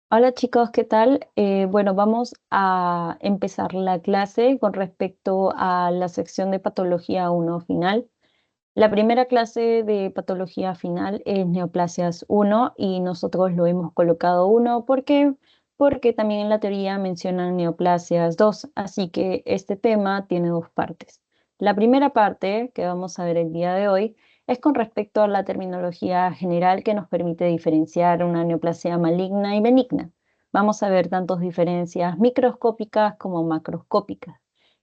Hola chicos, ¿qué tal? Bueno, vamos a empezar la clase con respecto a la sección de patología uno final. La primera clase de patología final es neoplasias uno y nosotros lo hemos colocado uno. ¿Por qué? Porque también en la teoría mencionan neoplasias 2, así que este tema tiene dos partes. La primera parte que vamos a ver el día de hoy es con respecto a la terminología general que nos permite diferenciar una neoplasia maligna y benigna. Vamos a ver tanto diferencias microscópicas como macroscópicas.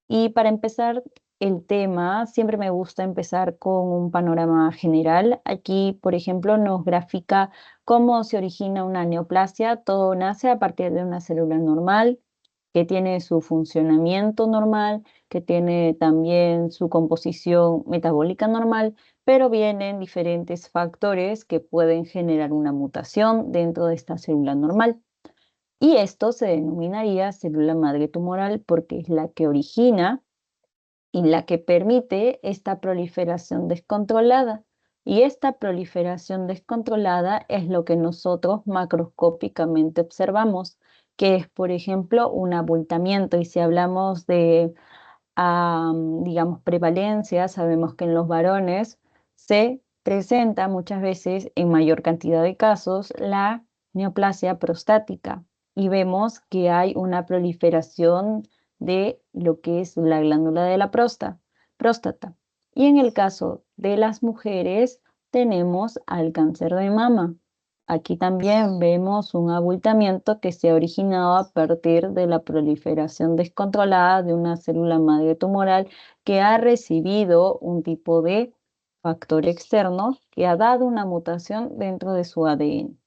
Y para empezar el tema, siempre me gusta empezar con un panorama general. Aquí, por ejemplo, nos grafica cómo se origina una neoplasia. Todo nace a partir de una célula normal que tiene su funcionamiento normal, que tiene también su composición metabólica normal, pero vienen diferentes factores que pueden generar una mutación dentro de esta célula normal. Y esto se denominaría célula madre tumoral porque es la que origina y la que permite esta proliferación descontrolada. Y esta proliferación descontrolada es lo que nosotros macroscópicamente observamos, que es, por ejemplo, un abultamiento. Y si hablamos de, digamos, prevalencia, sabemos que en los varones se presenta muchas veces, en mayor cantidad de casos, la neoplasia prostática. Y vemos que hay una proliferación de lo que es la glándula de la próstata. Y en el caso de las mujeres, tenemos al cáncer de mama. Aquí también vemos un abultamiento que se ha originado a partir de la proliferación descontrolada de una célula madre tumoral que ha recibido un tipo de factor externo que ha dado una mutación dentro de su ADN.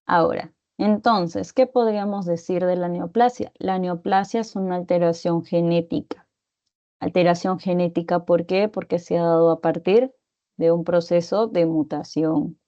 Ahora, entonces, ¿qué podríamos decir de la neoplasia? La neoplasia es una alteración genética. Alteración genética, ¿por qué? Porque se ha dado a partir de un proceso de mutación.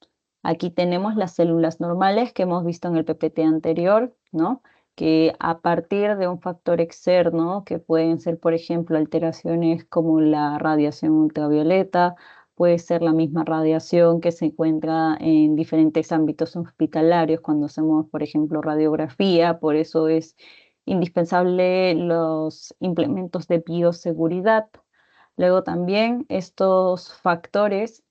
Aquí tenemos las células normales que hemos visto en el PPT anterior, ¿no? Que a partir de un factor externo, que pueden ser, por ejemplo, alteraciones como la radiación ultravioleta, puede ser la misma radiación que se encuentra en diferentes ámbitos hospitalarios cuando hacemos, por ejemplo, radiografía, por eso es indispensable los implementos de bioseguridad. Luego también estos factores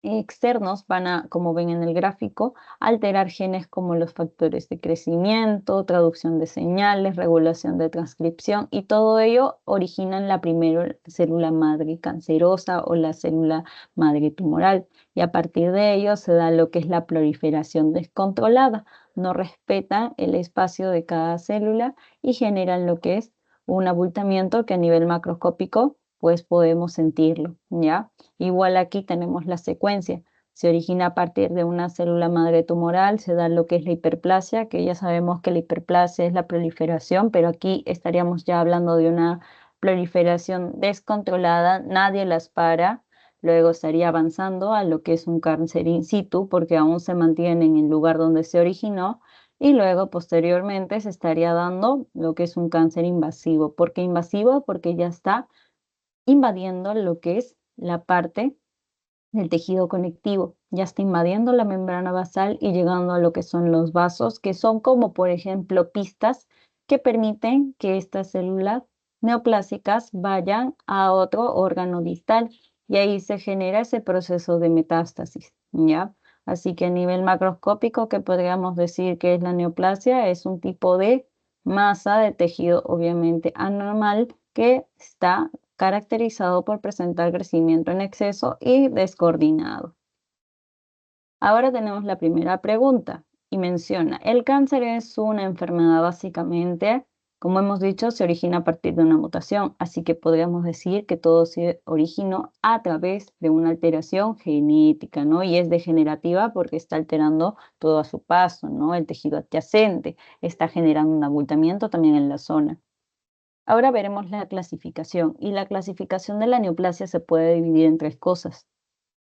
externos van a, como ven en el gráfico, alterar genes como los factores de crecimiento, traducción de señales, regulación de transcripción y todo ello originan la primera célula madre cancerosa o la célula madre tumoral. Y a partir de ello se da lo que es la proliferación descontrolada. No respetan el espacio de cada célula y generan lo que es un abultamiento que a nivel macroscópico pues podemos sentirlo, ¿ya? Igual aquí tenemos la secuencia. Se origina a partir de una célula madre tumoral, se da lo que es la hiperplasia, que ya sabemos que la hiperplasia es la proliferación, pero aquí estaríamos ya hablando de una proliferación descontrolada, nadie las para. Luego estaría avanzando a lo que es un cáncer in situ, porque aún se mantiene en el lugar donde se originó, y luego posteriormente se estaría dando lo que es un cáncer invasivo. ¿Por qué invasivo? Porque ya está invadiendo lo que es la parte del tejido conectivo. Ya está invadiendo la membrana basal y llegando a lo que son los vasos, que son como, por ejemplo, pistas que permiten que estas células neoplásicas vayan a otro órgano distal y ahí se genera ese proceso de metástasis, ¿ya? Así que a nivel macroscópico, ¿qué podríamos decir que es la neoplasia? Es un tipo de masa de tejido obviamente anormal que está caracterizado por presentar crecimiento en exceso y descoordinado. Ahora tenemos la primera pregunta y menciona, el cáncer es una enfermedad básicamente, como hemos dicho, se origina a partir de una mutación, así que podríamos decir que todo se originó a través de una alteración genética, ¿no? Y es degenerativa porque está alterando todo a su paso, ¿no? El tejido adyacente está generando un abultamiento también en la zona. Ahora veremos la clasificación y la clasificación de la neoplasia se puede dividir en tres cosas.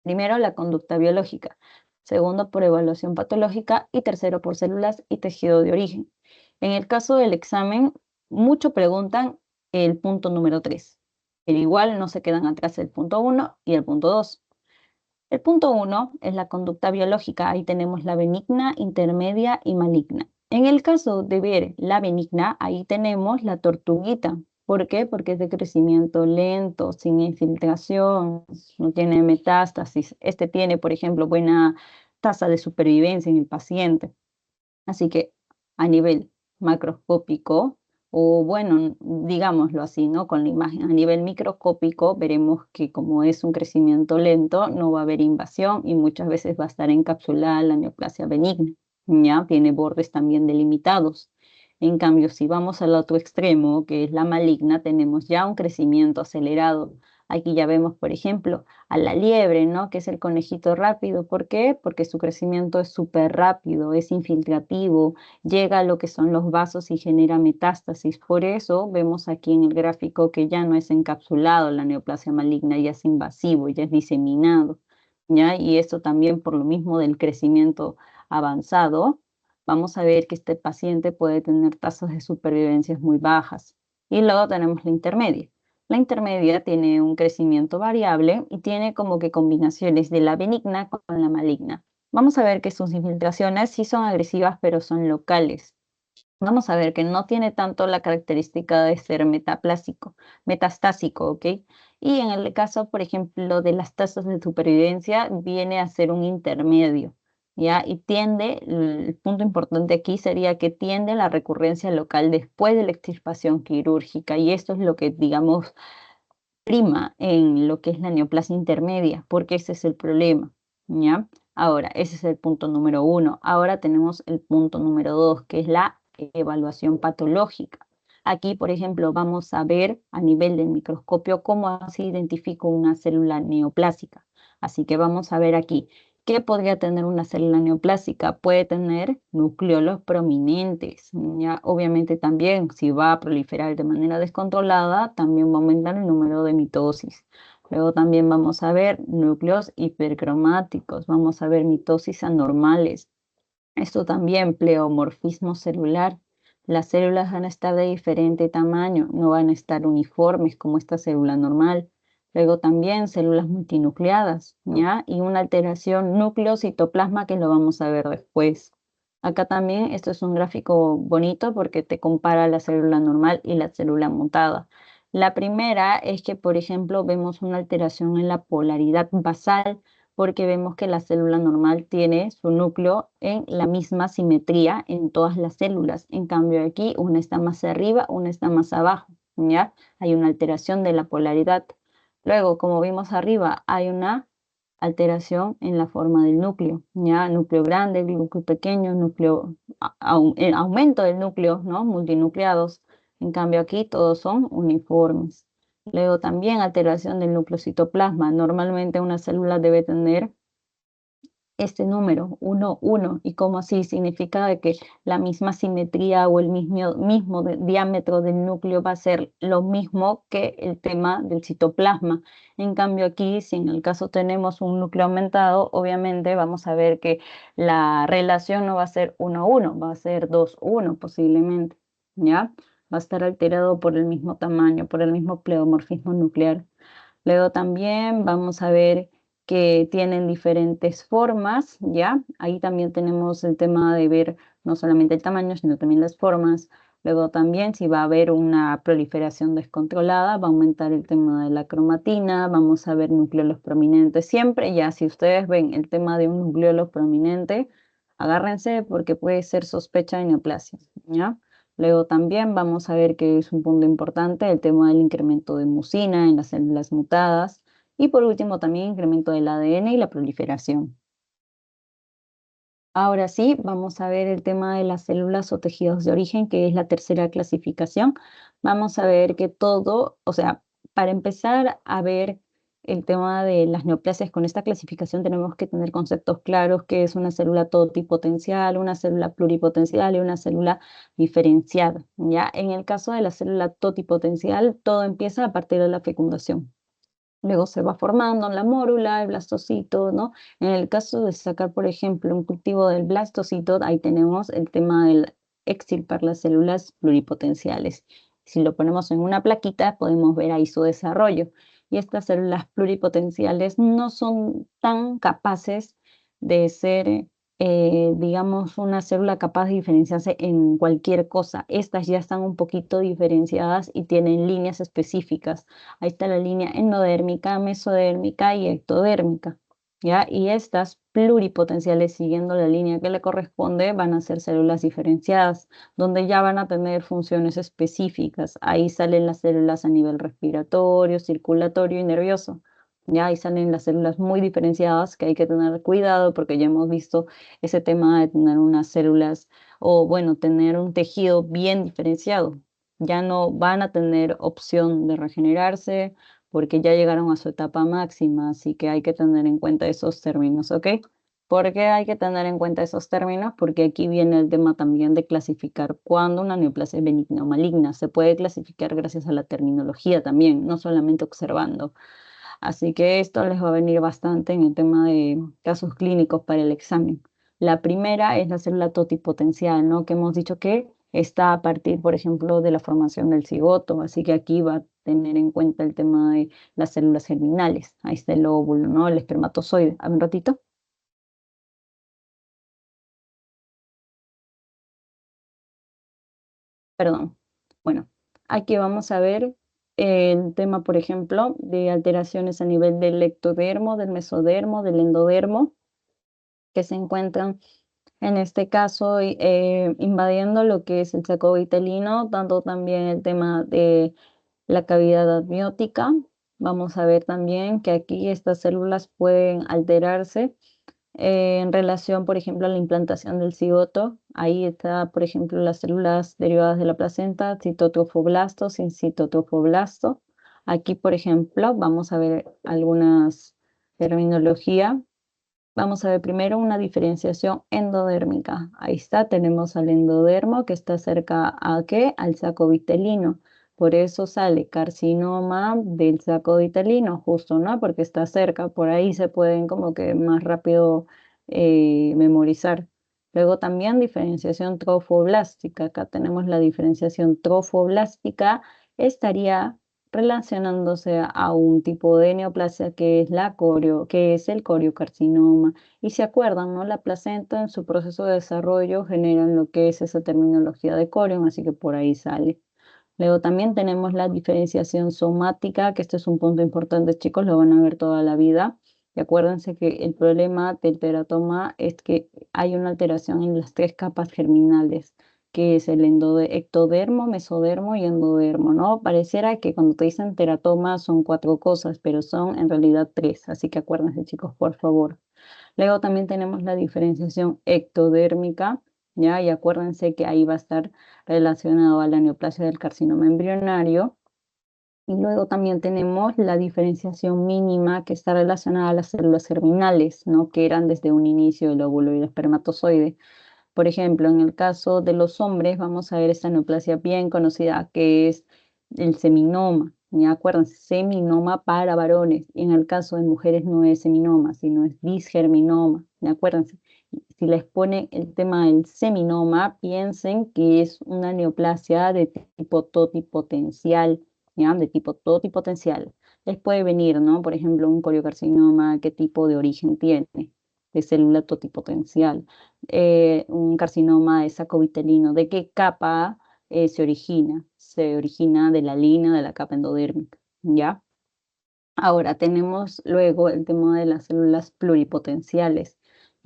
Primero, la conducta biológica. Segundo, por evaluación patológica. Y tercero, por células y tejido de origen. En el caso del examen, mucho preguntan el punto número 3, pero igual no se quedan atrás el punto 1 y el punto 2. El punto 1 es la conducta biológica. Ahí tenemos la benigna, intermedia y maligna. En el caso de ver la benigna, ahí tenemos la tortuguita. ¿Por qué? Porque es de crecimiento lento, sin infiltración, no tiene metástasis. Este tiene, por ejemplo, buena tasa de supervivencia en el paciente. Así que a nivel macroscópico, o bueno, digámoslo así, ¿no? Con la imagen a nivel microscópico veremos que como es un crecimiento lento, no va a haber invasión y muchas veces va a estar encapsulada la neoplasia benigna, ¿ya? Tiene bordes también delimitados. En cambio, si vamos al otro extremo, que es la maligna, tenemos ya un crecimiento acelerado. Aquí ya vemos, por ejemplo, a la liebre, ¿no? Que es el conejito rápido. ¿Por qué? Porque su crecimiento es súper rápido, es infiltrativo, llega a lo que son los vasos y genera metástasis. Por eso vemos aquí en el gráfico que ya no es encapsulado la neoplasia maligna, ya es invasivo, ya es diseminado, ¿ya? Y esto también por lo mismo del crecimiento avanzado, vamos a ver que este paciente puede tener tasas de supervivencia muy bajas. Y luego tenemos la intermedia. La intermedia tiene un crecimiento variable y tiene como que combinaciones de la benigna con la maligna. Vamos a ver que sus infiltraciones sí son agresivas, pero son locales. Vamos a ver que no tiene tanto la característica de ser metastásico, ¿ok? Y en el caso, por ejemplo, de las tasas de supervivencia, viene a ser un intermedio, ¿ya? Y tiende, el punto importante aquí sería que tiende a la recurrencia local después de la extirpación quirúrgica, y esto es lo que, digamos, prima en lo que es la neoplasia intermedia, porque ese es el problema, ¿ya? Ahora, ese es el punto número 1. Ahora tenemos el punto número 2, que es la evaluación patológica. Aquí, por ejemplo, vamos a ver a nivel del microscopio cómo se identifica una célula neoplásica. Así que vamos a ver aquí. ¿Qué podría tener una célula neoplásica? Puede tener nucleolos prominentes. ¿Ya? Obviamente también, si va a proliferar de manera descontrolada, también va a aumentar el número de mitosis. Luego también vamos a ver núcleos hipercromáticos, vamos a ver mitosis anormales. Esto también, pleomorfismo celular. Las células van a estar de diferente tamaño, no van a estar uniformes como esta célula normal. Luego también células multinucleadas, ¿ya? Y una alteración núcleo-citoplasma que lo vamos a ver después. Acá también esto es un gráfico bonito porque te compara la célula normal y la célula mutada. La primera es que, por ejemplo, vemos una alteración en la polaridad basal porque vemos que la célula normal tiene su núcleo en la misma simetría en todas las células. En cambio aquí una está más arriba, una está más abajo, ¿ya? Hay una alteración de la polaridad. Luego, como vimos arriba, hay una alteración en la forma del núcleo, ¿ya? Núcleo grande, núcleo pequeño, aumento del núcleo, ¿no? Multinucleados. En cambio aquí todos son uniformes. Luego también alteración del núcleo citoplasma. Normalmente una célula debe tener este número, 1, 1. ¿Y cómo así? Significa de que la misma simetría o el mismo diámetro del núcleo va a ser lo mismo que el tema del citoplasma. En cambio aquí, si en el caso tenemos un núcleo aumentado, obviamente vamos a ver que la relación no va a ser 1, 1, va a ser 2, 1 posiblemente, ¿ya? Va a estar alterado por el mismo tamaño, por el mismo pleomorfismo nuclear. Luego también vamos a ver que tienen diferentes formas, ¿ya? Ahí también tenemos el tema de ver no solamente el tamaño, sino también las formas. Luego también si va a haber una proliferación descontrolada, va a aumentar el tema de la cromatina, vamos a ver nucleolos prominentes siempre. Ya si ustedes ven el tema de un nucleolo prominente, agárrense porque puede ser sospecha de neoplasia, ¿ya? Luego también vamos a ver que es un punto importante el tema del incremento de mucina en las células mutadas. Y por último también incremento del ADN y la proliferación. Ahora sí, vamos a ver el tema de las células o tejidos de origen, que es la tercera clasificación. Vamos a ver que todo, o sea, para empezar a ver el tema de las neoplasias con esta clasificación tenemos que tener conceptos claros, que es una célula totipotencial, una célula pluripotencial y una célula diferenciada. ¿Ya? En el caso de la célula totipotencial, todo empieza a partir de la fecundación. Luego se va formando la mórula, el blastocito, ¿no? En el caso de sacar, por ejemplo, un cultivo del blastocito, ahí tenemos el tema del extirpar las células pluripotenciales. Si lo ponemos en una plaquita, podemos ver ahí su desarrollo. y estas células pluripotenciales no son tan capaces de ser, digamos, una célula capaz de diferenciarse en cualquier cosa. Estas ya están un poquito diferenciadas y tienen líneas específicas. Ahí está la línea endodérmica, mesodérmica y ectodérmica, ¿ya? Y estas pluripotenciales, siguiendo la línea que le corresponde, van a ser células diferenciadas, donde ya van a tener funciones específicas. Ahí salen las células a nivel respiratorio, circulatorio y nervioso. Ya ahí salen las células muy diferenciadas que hay que tener cuidado porque ya hemos visto ese tema de tener unas células o bueno, tener un tejido bien diferenciado. Ya no van a tener opción de regenerarse porque ya llegaron a su etapa máxima, así que hay que tener en cuenta esos términos, ¿ok? ¿Por qué hay que tener en cuenta esos términos? Porque aquí viene el tema también de clasificar cuándo una neoplasia es benigna o maligna. Se puede clasificar gracias a la terminología también, no solamente observando. Así que esto les va a venir bastante en el tema de casos clínicos para el examen. La primera es la célula totipotencial, ¿no? Que hemos dicho que está a partir, por ejemplo, de la formación del cigoto. Así que aquí va a tener en cuenta el tema de las células germinales. Ahí está el óvulo, ¿no? El espermatozoide. A ver un ratito. Perdón. Bueno, aquí vamos a ver el tema, por ejemplo, de alteraciones a nivel del ectodermo, del mesodermo, del endodermo, que se encuentran en este caso invadiendo lo que es el saco vitelino, dando también el tema de la cavidad amniótica. Vamos a ver también que aquí estas células pueden alterarse en relación, por ejemplo, a la implantación del cigoto. Ahí está, por ejemplo, las células derivadas de la placenta, citotrofoblasto, sin citotrofoblasto. Aquí, por ejemplo, vamos a ver algunas terminología. Vamos a ver primero una diferenciación endodérmica. Ahí está, tenemos al endodermo que está cerca a ¿qué? Al saco vitelino. Por eso sale carcinoma del saco vitelino, justo, ¿no? Porque está cerca, por ahí se pueden como que más rápido memorizar. Luego también diferenciación trofoblástica. Acá tenemos la diferenciación trofoblástica. Estaría relacionándose a un tipo de neoplasia que es que es el coriocarcinoma. Y se acuerdan, ¿no? La placenta en su proceso de desarrollo generan lo que es esa terminología de corion, así que por ahí sale. Luego también tenemos la diferenciación somática, que este es un punto importante, chicos, lo van a ver toda la vida. Y acuérdense que el problema del teratoma es que hay una alteración en las tres capas germinales, que es el ectodermo, mesodermo y endodermo, ¿no? Pareciera que cuando te dicen teratoma son cuatro cosas, pero son en realidad tres, así que acuérdense, chicos, por favor. Luego también tenemos la diferenciación ectodérmica, ¿ya? Y acuérdense que ahí va a estar relacionado a la neoplasia del carcinoma embrionario. Y luego también tenemos la diferenciación mínima que está relacionada a las células germinales, ¿no? Que eran desde un inicio el óvulo y el espermatozoide. Por ejemplo, en el caso de los hombres, vamos a ver esta neoplasia bien conocida que es el seminoma. ¿Ya? Acuérdense, seminoma para varones. Y en el caso de mujeres no es seminoma, sino es disgerminoma. ¿Ya? Acuérdense, si les pone el tema del seminoma, piensen que es una neoplasia de tipo totipotencial, ¿ya? De tipo totipotencial. Les puede venir, ¿no? Por ejemplo, un coriocarcinoma, ¿qué tipo de origen tiene? De célula totipotencial. Un carcinoma de saco vitelino, ¿de qué capa se origina? Se origina de la línea de la capa endodérmica, ¿ya? Ahora tenemos luego el tema de las células pluripotenciales.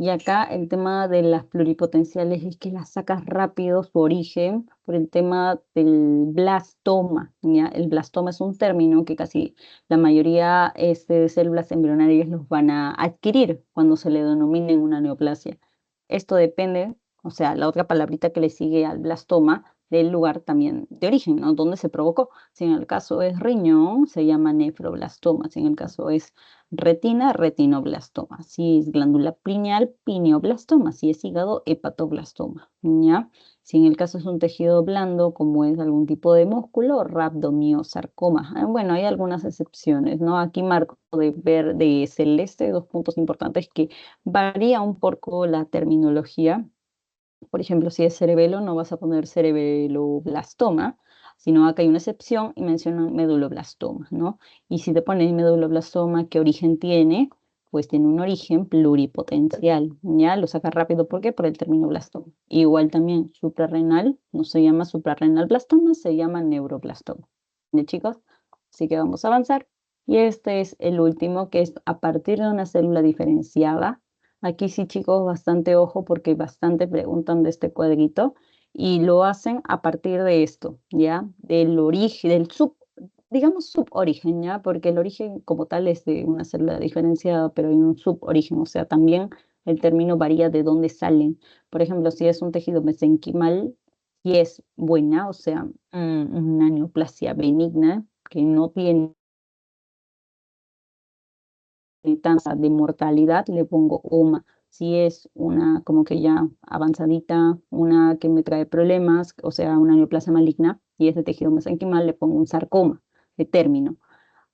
Y acá el tema de las pluripotenciales es que las sacas rápido su origen por el tema del blastoma, ¿ya? El blastoma es un término que casi la mayoría de células embrionarias los van a adquirir cuando se le denomine una neoplasia. Esto depende, o sea, la otra palabrita que le sigue al blastoma, del lugar también de origen, ¿no? Donde se provocó. Si en el caso es riñón, se llama nefroblastoma. Si en el caso es retina, retinoblastoma. Si es glándula pineal, pineoblastoma. Si es hígado, hepatoblastoma. ¿Ya? Si en el caso es un tejido blando, como es algún tipo de músculo, rhabdomiosarcoma. Bueno, hay algunas excepciones, ¿no? Aquí marco de verde celeste, dos puntos importantes que varía un poco la terminología. Por ejemplo, si es cerebelo, no vas a poner cerebeloblastoma. sino acá hay una excepción y mencionan meduloblastoma, ¿no? Y si te ponen meduloblastoma, ¿qué origen tiene? Pues tiene un origen pluripotencial, ¿ya? Lo saca rápido, ¿por qué? Por el término blastoma. Igual también suprarrenal, no se llama suprarrenal blastoma, se llama neuroblastoma. ¿De chicos? Así que vamos a avanzar. Y este es el último, que es a partir de una célula diferenciada. Aquí sí, chicos, bastante ojo porque bastante preguntan de este cuadrito y lo hacen a partir de esto, ¿ya? Del origen, digamos suborigen, ¿ya? Porque el origen como tal es de una célula diferenciada, pero hay un suborigen, o sea, también el término varía de dónde salen. Por ejemplo, si es un tejido mesenquimal, y es buena, o sea, una neoplasia benigna que no tiene tasa de mortalidad, le pongo OMA. Si es una como que ya avanzadita, una que me trae problemas, o sea, una neoplasia maligna, y es de tejido mesenquimal, le pongo un sarcoma de término.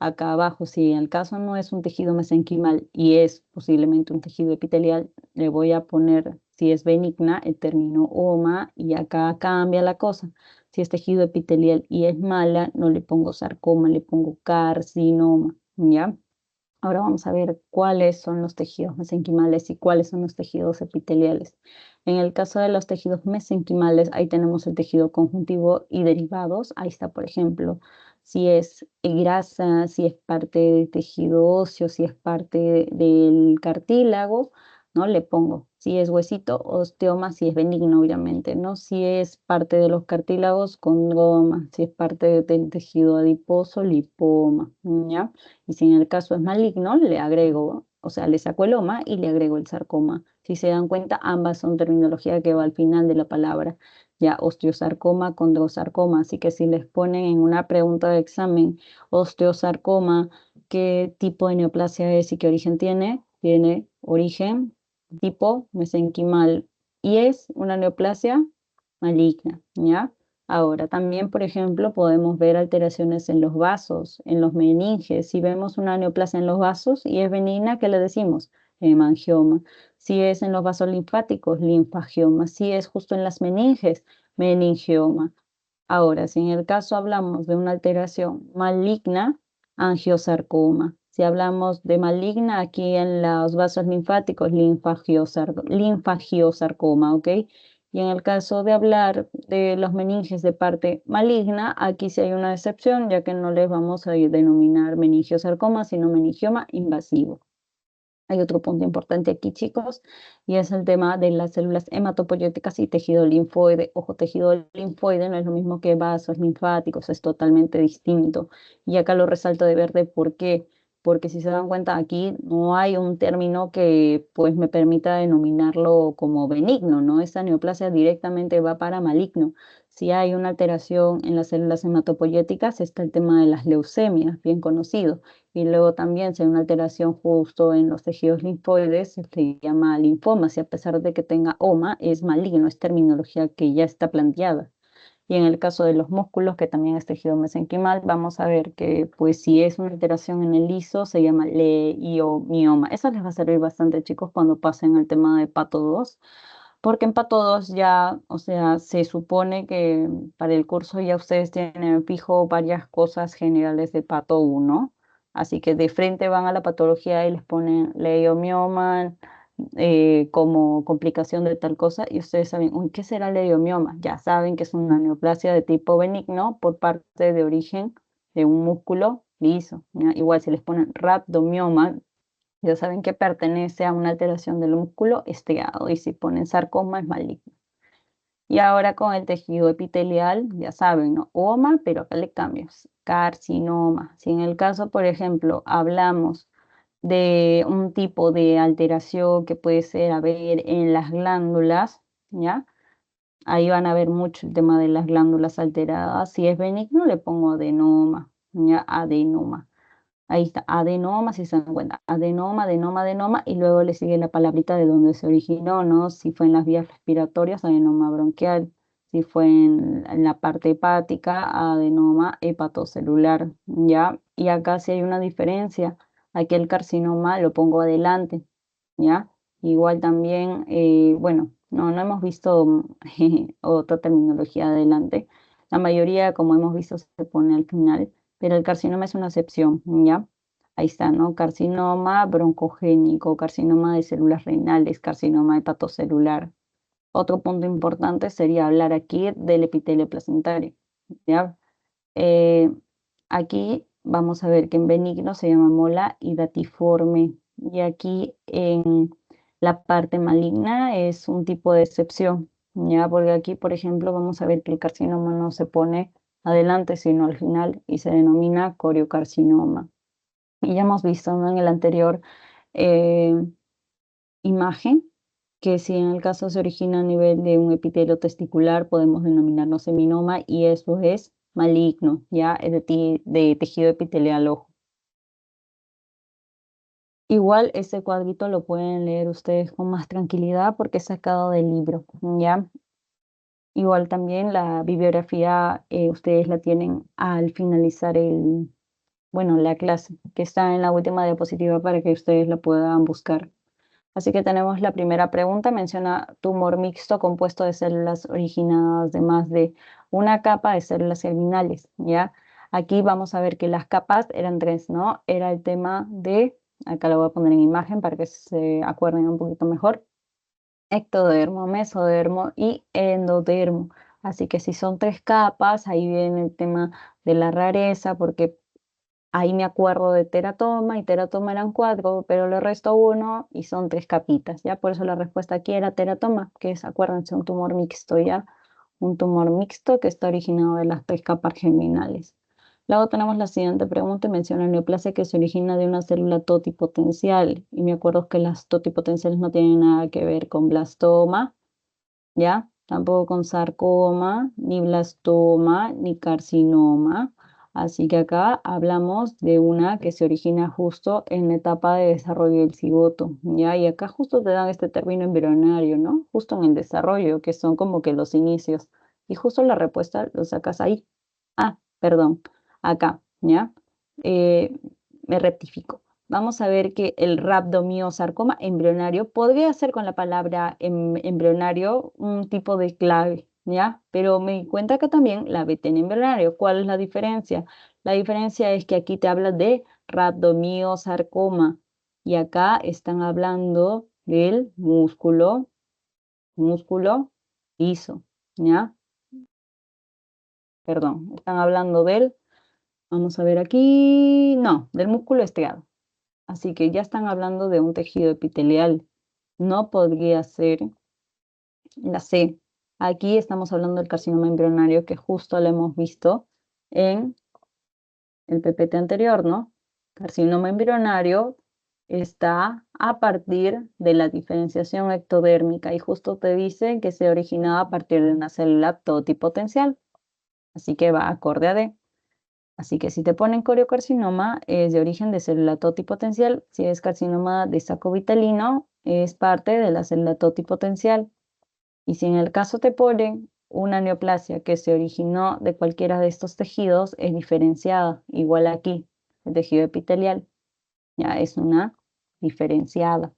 Acá abajo, si el caso no es un tejido mesenquimal y es posiblemente un tejido epitelial, le voy a poner, si es benigna, el término OMA, y acá cambia la cosa. Si es tejido epitelial y es mala, no le pongo sarcoma, le pongo carcinoma, ¿ya? Ahora vamos a ver cuáles son los tejidos mesenquimales y cuáles son los tejidos epiteliales. En el caso de los tejidos mesenquimales, ahí tenemos el tejido conjuntivo y derivados. Ahí está, por ejemplo, si es grasa, si es parte del tejido óseo, si es parte del cartílago, ¿no? Le pongo, si es huesito, osteoma, si es benigno, obviamente, ¿no? Si es parte de los cartílagos, condroma, si es parte del tejido adiposo, lipoma, ¿ya? Y si en el caso es maligno, le agrego, o sea, le saco el oma y le agrego el sarcoma. Si se dan cuenta, ambas son terminología que va al final de la palabra, ya osteosarcoma, condrosarcoma. Así que si les ponen en una pregunta de examen, osteosarcoma, ¿qué tipo de neoplasia es y qué origen tiene? Tiene origen tipo mesenquimal y es una neoplasia maligna, ¿ya? Ahora, también, por ejemplo, podemos ver alteraciones en los vasos, en los meninges. Si vemos una neoplasia en los vasos y es benigna, ¿qué le decimos? Hemangioma. Si es en los vasos linfáticos, linfagioma. Si es justo en las meninges, meningioma. Ahora, si en el caso hablamos de una alteración maligna, angiosarcoma. Si hablamos de maligna, aquí en los vasos linfáticos, linfagiosarcoma, ¿ok? Y en el caso de hablar de los meninges de parte maligna, aquí sí hay una excepción, ya que no les vamos a denominar meningiosarcoma, sino meningioma invasivo. Hay otro punto importante aquí, chicos, y es el tema de las células hematopoyéticas y tejido linfoide. Ojo, tejido linfoide no es lo mismo que vasos linfáticos, es totalmente distinto. Y acá lo resalto de verde, ¿por qué? Porque si se dan cuenta, aquí no hay un término que pues me permita denominarlo como benigno, ¿no? Esta neoplasia directamente va para maligno. Si hay una alteración en las células hematopoyéticas, está el tema de las leucemias, bien conocido. Y luego también si hay una alteración justo en los tejidos linfoides, se llama linfoma, si a pesar de que tenga OMA, es maligno, es terminología que ya está planteada. Y en el caso de los músculos, que también es tejido mesenquimal, vamos a ver que pues si es una alteración en el liso, se llama leiomioma. Eso les va a servir bastante, chicos, cuando pasen al tema de pato 2, porque en pato 2 ya, o sea, se supone que para el curso ya ustedes tienen fijo varias cosas generales de pato 1, así que de frente van a la patología y les ponen leiomioma como complicación de tal cosa, y ustedes saben, uy, ¿qué será el leiomioma? Ya saben que es una neoplasia de tipo benigno por parte de origen de un músculo liso, ¿ya? Igual si les ponen rhabdomioma, ya saben que pertenece a una alteración del músculo estriado, y si ponen sarcoma es maligno. Y ahora con el tejido epitelial, ya saben, ¿no? OMA, pero acá le cambios, carcinoma. Si en el caso, por ejemplo, hablamos de un tipo de alteración que puede ser, a ver, en las glándulas, ¿ya? Ahí van a ver mucho el tema de las glándulas alteradas. Si es benigno, le pongo adenoma, ¿ya? Adenoma. Ahí está, adenoma, si se dan cuenta, adenoma, adenoma, adenoma, y luego le sigue la palabrita de donde se originó, ¿no? Si fue en las vías respiratorias, adenoma bronquial; si fue en la parte hepática, adenoma hepatocelular, ¿ya? Y acá sí hay una diferencia, aquí el carcinoma lo pongo adelante, ¿ya? Igual también, bueno, no hemos visto otra terminología adelante. La mayoría, como hemos visto, se pone al final, pero el carcinoma es una excepción, ¿ya? Ahí está, ¿no? Carcinoma broncogénico, carcinoma de células renales, carcinoma hepatocelular. Otro punto importante sería hablar aquí del epitelio placentario, ¿ya? Eh, Aquí vamos a ver que en benigno se llama mola hidatiforme y aquí en la parte maligna es un tipo de excepción, ¿ya? Porque aquí, por ejemplo, vamos a ver que el carcinoma no se pone adelante, sino al final y se denomina coriocarcinoma. Y ya hemos visto, ¿no? En el anterior eh, imagen que si en el caso se origina a nivel de un epitelio testicular, podemos denominarlo seminoma y eso es maligno, ya es de tejido epitelial ojo. Igual ese cuadrito lo pueden leer ustedes con más tranquilidad porque es sacado del libro, ¿ya? Igual también la bibliografía ustedes la tienen al finalizar bueno, la clase, que está en la última diapositiva para que ustedes la puedan buscar. Así que tenemos la primera pregunta, menciona tumor mixto compuesto de células originadas de más de una capa de células germinales, ¿ya? Aquí vamos a ver que las capas eran tres, ¿no? Era el tema de, acá lo voy a poner en imagen para que se acuerden un poquito mejor, ectodermo, mesodermo y endodermo. Así que si son tres capas, ahí viene el tema de la rareza, porque ahí me acuerdo de teratoma y teratoma eran cuatro, pero le resto uno y son tres capitas, ¿ya? Por eso la respuesta aquí era teratoma, que es, acuérdense, un tumor mixto, ¿ya? Un tumor mixto que está originado de las tres capas germinales. Luego tenemos la siguiente pregunta y menciona neoplasia que se origina de una célula totipotencial. Y me acuerdo que las totipotenciales no tienen nada que ver con blastoma, ¿ya? Tampoco con sarcoma, ni blastoma, ni carcinoma. Así que acá hablamos de una que se origina justo en la etapa de desarrollo del cigoto, ¿ya? Y acá justo te dan este término embrionario, ¿no? Justo en el desarrollo, que son como que los inicios. Y justo la respuesta lo sacas ahí. Ah, perdón, acá, ¿ya? Eh, Me rectifico. Vamos a ver que el rhabdomiosarcoma embrionario podría ser con la palabra embrionario un tipo de clave, ¿ya? Pero me di cuenta que también la bt en embrionario. ¿Cuál es la diferencia? La diferencia es que aquí te habla de rhabdomiosarcoma y acá están hablando del músculo liso, ¿ya? Perdón, están hablando del, vamos a ver aquí, no, del músculo estriado. Así que ya están hablando de un tejido epitelial. No podría ser la C. Aquí estamos hablando del carcinoma embrionario que justo lo hemos visto en el PPT anterior, ¿no? Carcinoma embrionario está a partir de la diferenciación ectodérmica y justo te dice que se originaba a partir de una célula totipotencial. Así que va acorde a D. Así que si te ponen coriocarcinoma, es de origen de célula totipotencial. Si es carcinoma de saco vitalino, es parte de la célula totipotencial. Y si en el caso te ponen una neoplasia que se originó de cualquiera de estos tejidos, es diferenciada. Igual aquí, el tejido epitelial ya es una diferenciada.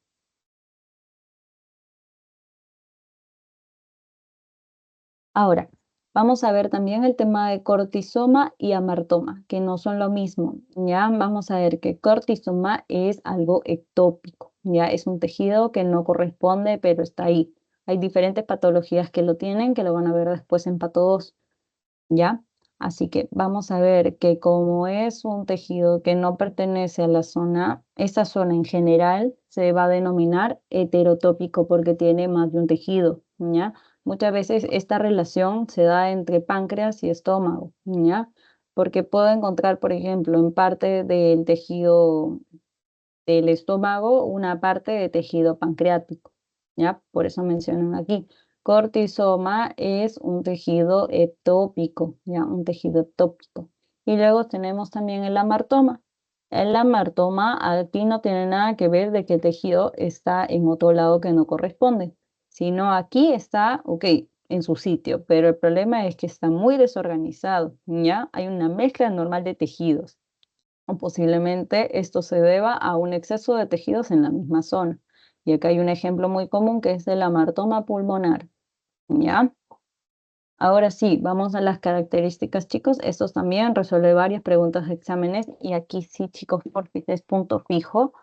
Ahora, vamos a ver también el tema de cortisoma y amartoma, que no son lo mismo. Ya vamos a ver que cortisoma es algo ectópico, ya es un tejido que no corresponde, pero está ahí. Hay diferentes patologías que lo tienen, que lo van a ver después en pato 2, ¿ya? Así que vamos a ver que como es un tejido que no pertenece a la zona, esa zona en general se va a denominar heterotópico porque tiene más de un tejido, ¿ya? Muchas veces esta relación se da entre páncreas y estómago, ¿ya? Porque puedo encontrar, por ejemplo, en parte del tejido del estómago una parte de tejido pancreático, ¿ya? Por eso mencionan aquí. Cortisoma es un tejido ectópico, ¿ya? Un tejido ectópico. Y luego tenemos también el amartoma. El amartoma aquí no tiene nada que ver de que el tejido está en otro lado que no corresponde, sino aquí está, ok, en su sitio, pero el problema es que está muy desorganizado, ¿ya? Hay una mezcla normal de tejidos o posiblemente esto se deba a un exceso de tejidos en la misma zona. Y acá hay un ejemplo muy común que es el amartoma pulmonar, ¿ya? Ahora sí, vamos a las características, chicos. Estos también resuelve varias preguntas de exámenes y aquí sí, chicos, por fin es punto fijo,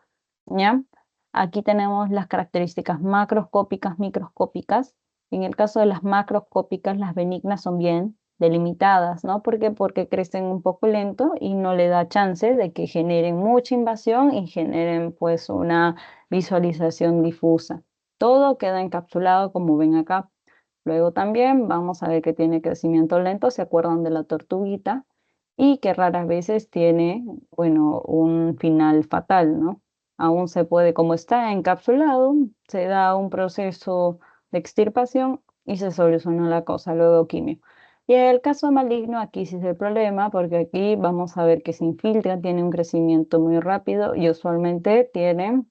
¿ya? Aquí tenemos las características macroscópicas, microscópicas. En el caso de las macroscópicas, las benignas son bien delimitadas, ¿no? ¿Por qué? Porque crecen un poco lento y no le da chance de que generen mucha invasión y generen pues una visualización difusa. Todo queda encapsulado como ven acá. Luego también vamos a ver que tiene crecimiento lento, ¿se acuerdan de la tortuguita? Y que raras veces tiene, bueno, un final fatal, ¿no? Aún se puede, como está encapsulado, se da un proceso de extirpación y se soluciona la cosa, luego quimio. Y en el caso maligno, aquí sí es el problema, porque aquí vamos a ver que se infiltra, tiene un crecimiento muy rápido y usualmente tiene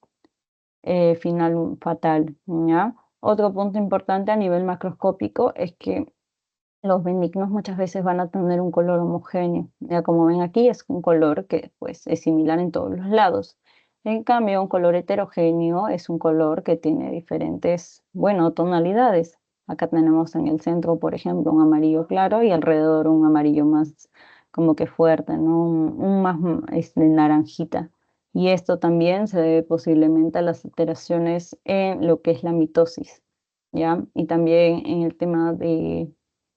final fatal, ¿ya? Otro punto importante a nivel macroscópico es que los benignos muchas veces van a tener un color homogéneo. Ya como ven aquí es un color que pues es similar en todos los lados. En cambio, un color heterogéneo es un color que tiene diferentes, bueno, tonalidades. Acá tenemos en el centro, por ejemplo, un amarillo claro y alrededor un amarillo más como que fuerte, ¿no? Un más naranjita. Y esto también se debe posiblemente a las alteraciones en lo que es la mitosis, ¿ya? Y también en el tema de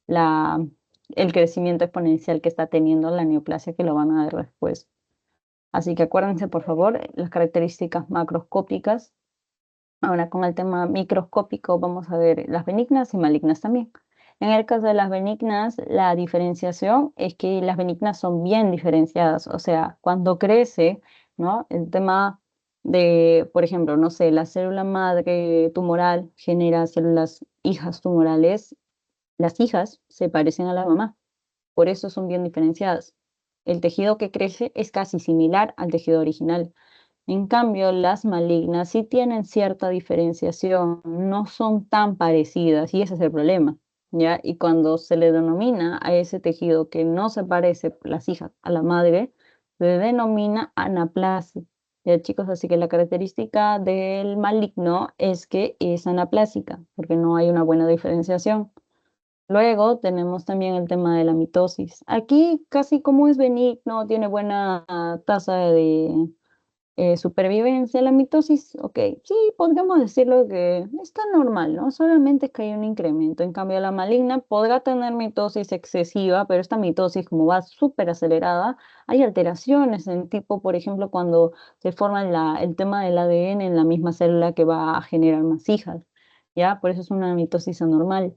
la, el crecimiento exponencial que está teniendo la neoplasia que lo van a ver después. Así que acuérdense, por favor, las características macroscópicas. Ahora con el tema microscópico vamos a ver las benignas y malignas también. En el caso de las benignas, la diferenciación es que las benignas son bien diferenciadas, o sea, cuando crece, ¿no? El tema de, por ejemplo, no sé, la célula madre tumoral genera células hijas tumorales, las hijas se parecen a la mamá, por eso son bien diferenciadas. El tejido que crece es casi similar al tejido original. En cambio, las malignas sí tienen cierta diferenciación, no son tan parecidas y ese es el problema, ¿ya? Y cuando se le denomina a ese tejido que no se parece, las hijas, a la madre, se denomina anaplasia. Ya, chicos, así que la característica del maligno es que es anaplásica, porque no hay una buena diferenciación. Luego tenemos también el tema de la mitosis. Aquí casi como es benigno, tiene buena tasa de supervivencia, la mitosis, ok, sí, podríamos decirlo que está normal, ¿no? Solamente es que hay un incremento. En cambio, la maligna podrá tener mitosis excesiva, pero esta mitosis, como va súper acelerada, hay alteraciones en tipo, por ejemplo, cuando se forma el tema del ADN en la misma célula que va a generar más hijas, ¿ya? Por eso es una mitosis anormal.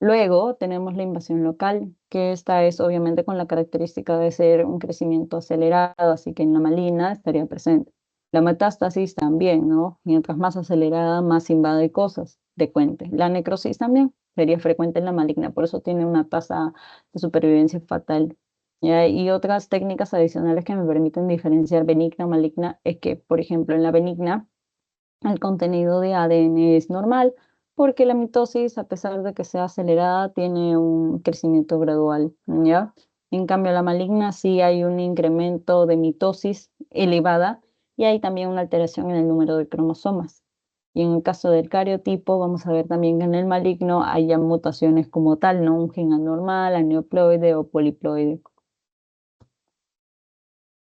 Luego tenemos la invasión local, que esta es obviamente con la característica de ser un crecimiento acelerado, así que en la maligna estaría presente. La metástasis también, ¿no? Mientras más acelerada, más invade cosas, frecuente. La necrosis también sería frecuente en la maligna, por eso tiene una tasa de supervivencia fatal. ¿Ya? Y otras técnicas adicionales que me permiten diferenciar benigna o maligna es que, por ejemplo, en la benigna el contenido de ADN es normal porque la mitosis, a pesar de que sea acelerada, tiene un crecimiento gradual, ¿ya? En cambio, la maligna sí hay un incremento de mitosis elevada y hay también una alteración en el número de cromosomas. Y en el caso del cariotipo, vamos a ver también que en el maligno hay ya mutaciones como tal, ¿no? Un gen anormal, aneuploide o poliploide.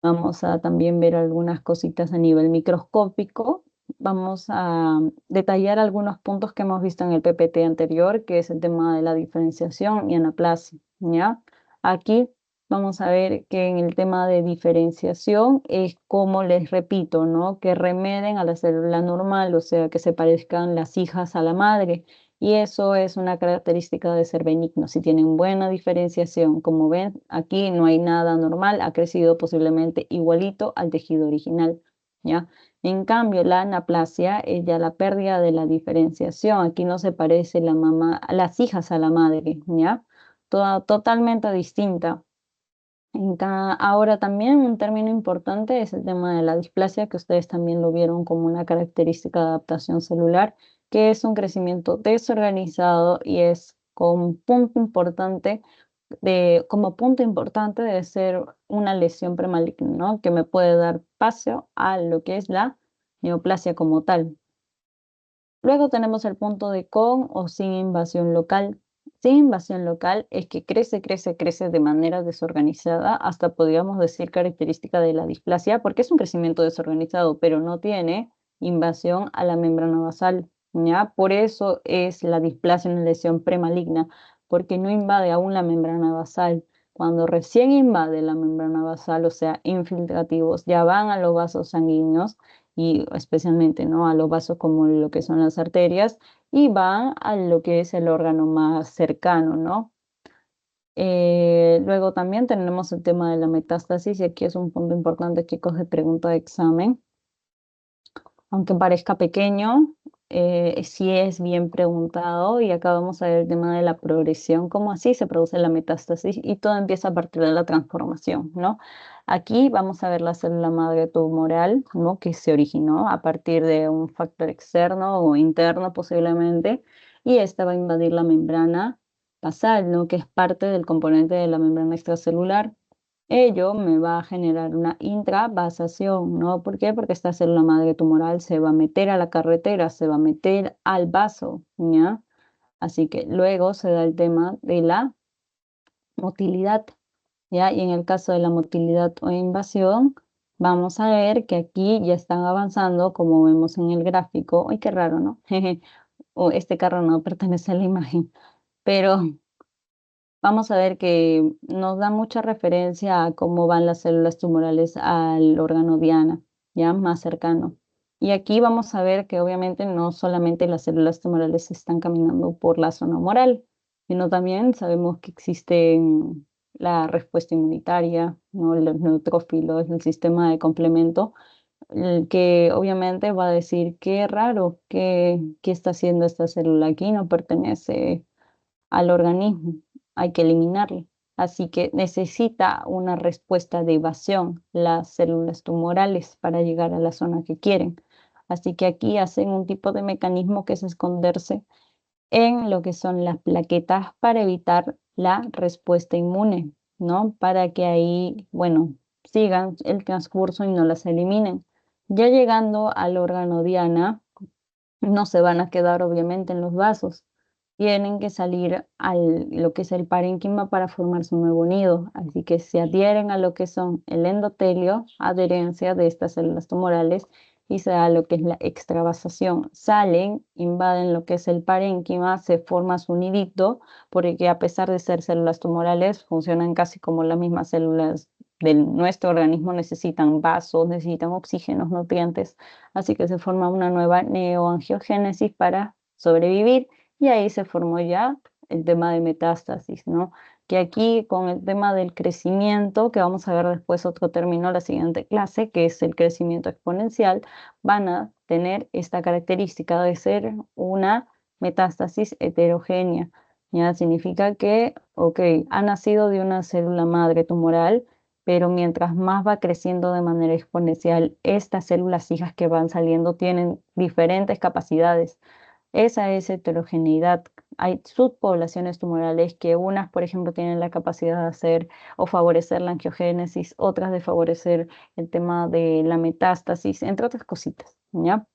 Vamos a también ver algunas cositas a nivel microscópico. Vamos a detallar algunos puntos que hemos visto en el PPT anterior, que es el tema de la diferenciación y anaplasia, ¿ya? Aquí vamos a ver que en el tema de diferenciación es como les repito, ¿no? Que remeden a la célula normal, o sea, que se parezcan las hijas a la madre. Y eso es una característica de ser benigno. Si tienen buena diferenciación, como ven, aquí no hay nada normal, ha crecido posiblemente igualito al tejido original, ¿ya? En cambio, la anaplasia es ya la pérdida de la diferenciación. Aquí no se parece la mamá, las hijas a la madre, ¿ya? Toda, totalmente distinta. Ahora también un término importante es el tema de la displasia, que ustedes también lo vieron como una característica de adaptación celular, que es un crecimiento desorganizado y es con punto importante como punto importante de ser una lesión premaligna, ¿no? Que me puede dar paso a lo que es la neoplasia como tal. Luego tenemos el punto de con o sin invasión local. Sin invasión local es que crece, crece, crece de manera desorganizada, hasta podríamos decir característica de la displasia, porque es un crecimiento desorganizado, pero no tiene invasión a la membrana basal, ¿ya? Por eso es la displasia una lesión premaligna, porque no invade aún la membrana basal. Cuando recién invade la membrana basal, o sea, infiltrativos, ya van a los vasos sanguíneos y especialmente, ¿no? A los vasos como lo que son las arterias y van a lo que es el órgano más cercano, ¿no? Luego también tenemos el tema de la metástasis y aquí es un punto importante que coge pregunta de examen. Aunque parezca pequeño, sí es bien preguntado y acá vamos a ver el tema de la progresión, cómo así se produce la metástasis y todo empieza a partir de la transformación, ¿no? Aquí vamos a ver la célula madre tumoral, ¿no? Que se originó a partir de un factor externo o interno posiblemente y esta va a invadir la membrana basal, ¿no? Que es parte del componente de la membrana extracelular. Ello me va a generar una intravasación, ¿no? ¿Por qué? Porque esta célula madre tumoral se va a meter a la carretera, se va a meter al vaso, ¿ya? Así que luego se da el tema de la motilidad, ¿ya? Y en el caso de la motilidad o invasión, vamos a ver que aquí ya están avanzando, como vemos en el gráfico. ¡Ay, qué raro!, ¿no? O este carro no pertenece a la imagen, pero vamos a ver que nos da mucha referencia a cómo van las células tumorales al órgano diana, ya más cercano. Y aquí vamos a ver que obviamente no solamente las células tumorales están caminando por la zona humoral, sino también sabemos que existe la respuesta inmunitaria, ¿no? Los neutrófilos, el sistema de complemento, el que obviamente va a decir qué raro, qué está haciendo esta célula aquí, no pertenece al organismo, hay que eliminarlo. Así que necesita una respuesta de evasión las células tumorales para llegar a la zona que quieren. Así que aquí hacen un tipo de mecanismo que es esconderse en lo que son las plaquetas para evitar la respuesta inmune, ¿no? Para que ahí, bueno, sigan el transcurso y no las eliminen. Ya llegando al órgano diana, no se van a quedar obviamente en los vasos, tienen que salir al lo que es el parénquima para formar su nuevo nido, así que se adhieren a lo que son el endotelio, adherencia de estas células tumorales, y se da lo que es la extravasación. Salen, invaden lo que es el parénquima, se forma su nidito, porque a pesar de ser células tumorales, funcionan casi como las mismas células de nuestro organismo, necesitan vasos, necesitan oxígenos, nutrientes, así que se forma una nueva neoangiogénesis para sobrevivir y ahí se formó ya el tema de metástasis, ¿no? Que aquí con el tema del crecimiento, que vamos a ver después otro término en la siguiente clase, que es el crecimiento exponencial, van a tener esta característica de ser una metástasis heterogénea. Ya significa que, ok, ha nacido de una célula madre tumoral, pero mientras más va creciendo de manera exponencial, estas células hijas que van saliendo tienen diferentes capacidades. Esa es heterogeneidad. Hay subpoblaciones tumorales que unas, por ejemplo, tienen la capacidad de hacer o favorecer la angiogénesis, otras de favorecer el tema de la metástasis, entre otras cositas, ¿ya?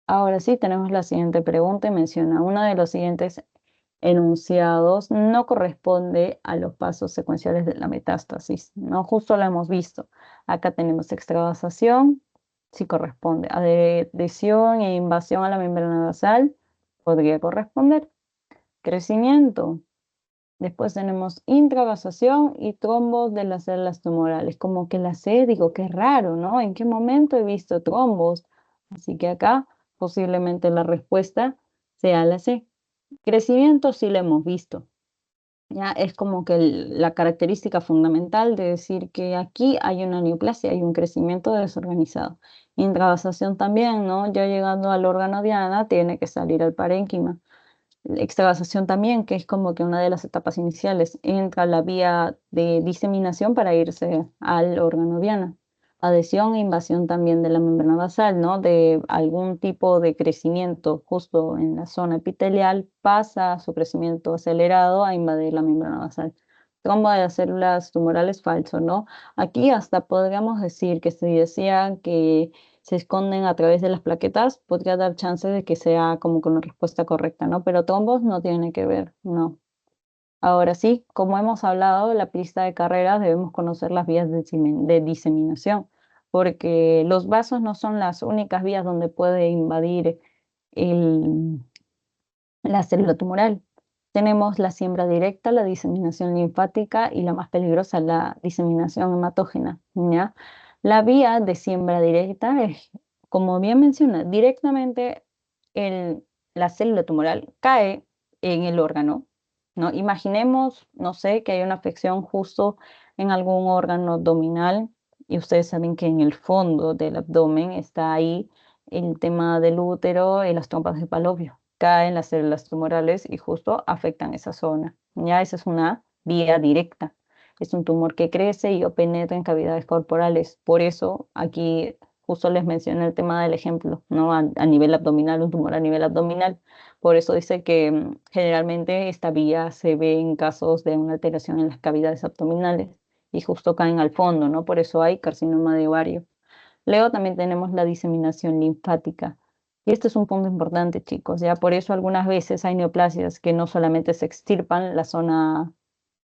Ahora sí, tenemos la siguiente pregunta y menciona, uno de los siguientes enunciados no corresponde a los pasos secuenciales de la metástasis, ¿no? Justo lo hemos visto. Acá tenemos extravasación, sí corresponde. Adhesión e invasión a la membrana basal, podría corresponder. Crecimiento. Después tenemos intravasación y trombos de las células tumorales. Como que la sé, digo, qué raro, ¿no? ¿En qué momento he visto trombos? Así que acá posiblemente la respuesta sea la C. Crecimiento sí lo hemos visto. Ya es como que la característica fundamental de decir que aquí hay una neoplasia, hay un crecimiento desorganizado. Intravasación también, ¿no? Ya llegando al órgano diana, tiene que salir al parénquima. Extravasación también, que es como que una de las etapas iniciales, entra la vía de diseminación para irse al órgano diana. Adhesión e invasión también de la membrana basal, ¿no? De algún tipo de crecimiento justo en la zona epitelial, pasa su crecimiento acelerado a invadir la membrana basal. Trombo de las células tumorales falso, ¿no? Aquí hasta podríamos decir que se decía que se esconden a través de las plaquetas, podría dar chance de que sea como con una respuesta correcta, ¿no? Pero trombos no tiene que ver, no. Ahora sí, como hemos hablado, la pista de carreras debemos conocer las vías de diseminación, porque los vasos no son las únicas vías donde puede invadir el, la célula tumoral. Tenemos la siembra directa, la diseminación linfática y la más peligrosa, la diseminación hematógena, ¿ya? La vía de siembra directa es, como bien menciona, directamente el, la célula tumoral cae en el órgano, ¿no? Imaginemos, no sé, que hay una afección justo en algún órgano abdominal y ustedes saben que en el fondo del abdomen está ahí el tema del útero y las trompas de falopio. Caen las células tumorales y justo afectan esa zona. Ya esa es una vía directa. Es un tumor que crece y o penetra en cavidades corporales. Por eso aquí justo les mencioné el tema del ejemplo, ¿no? A nivel abdominal, un tumor a nivel abdominal. Por eso dice que generalmente esta vía se ve en casos de una alteración en las cavidades abdominales y justo caen al fondo, ¿no? Por eso hay carcinoma de ovario. Luego también tenemos la diseminación linfática. Y este es un punto importante, chicos, ya por eso algunas veces hay neoplasias que no solamente se extirpan la zona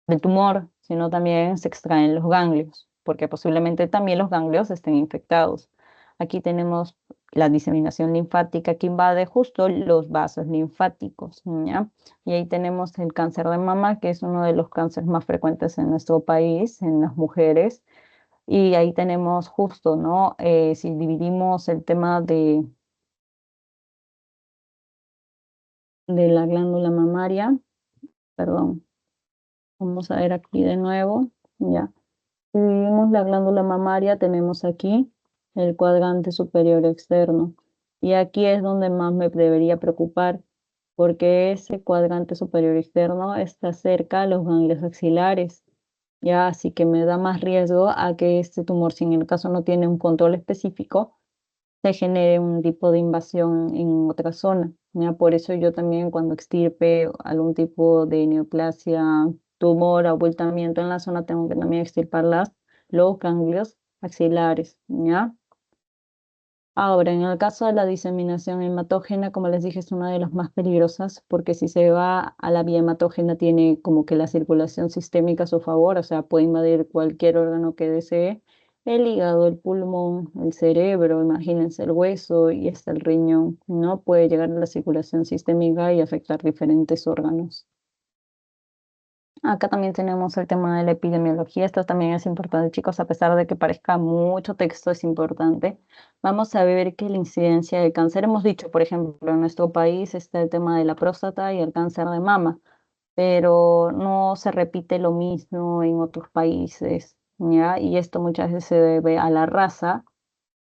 del tumor, sino también se extraen los ganglios, porque posiblemente también los ganglios estén infectados. Aquí tenemos la diseminación linfática que invade justo los vasos linfáticos, ¿ya? Y ahí tenemos el cáncer de mama, que es uno de los cánceres más frecuentes en nuestro país, en las mujeres. Y ahí tenemos justo, ¿no? Si dividimos el tema de la glándula mamaria, perdón, vamos a ver aquí de nuevo, ya. Si dividimos la glándula mamaria, tenemos aquí el cuadrante superior externo. Y aquí es donde más me debería preocupar, porque ese cuadrante superior externo está cerca a los ganglios axilares. Ya, así que me da más riesgo a que este tumor, si en el caso no tiene un control específico, se genere un tipo de invasión en otra zona, ¿ya? Por eso yo también cuando extirpe algún tipo de neoplasia, tumor, abultamiento en la zona, tengo que también extirpar los ganglios axilares, ¿ya? Ahora, en el caso de la diseminación hematógena, como les dije, es una de las más peligrosas porque si se va a la vía hematógena tiene como que la circulación sistémica a su favor, o sea, puede invadir cualquier órgano que desee, el hígado, el pulmón, el cerebro, imagínense el hueso y hasta el riñón, ¿no? Puede llegar a la circulación sistémica y afectar diferentes órganos. Acá también tenemos el tema de la epidemiología. Esto también es importante, chicos, a pesar de que parezca mucho texto, es importante. Vamos a ver que la incidencia de cáncer, hemos dicho, por ejemplo, en nuestro país está el tema de la próstata y el cáncer de mama, pero no se repite lo mismo en otros países, ¿ya? Y esto muchas veces se debe a la raza,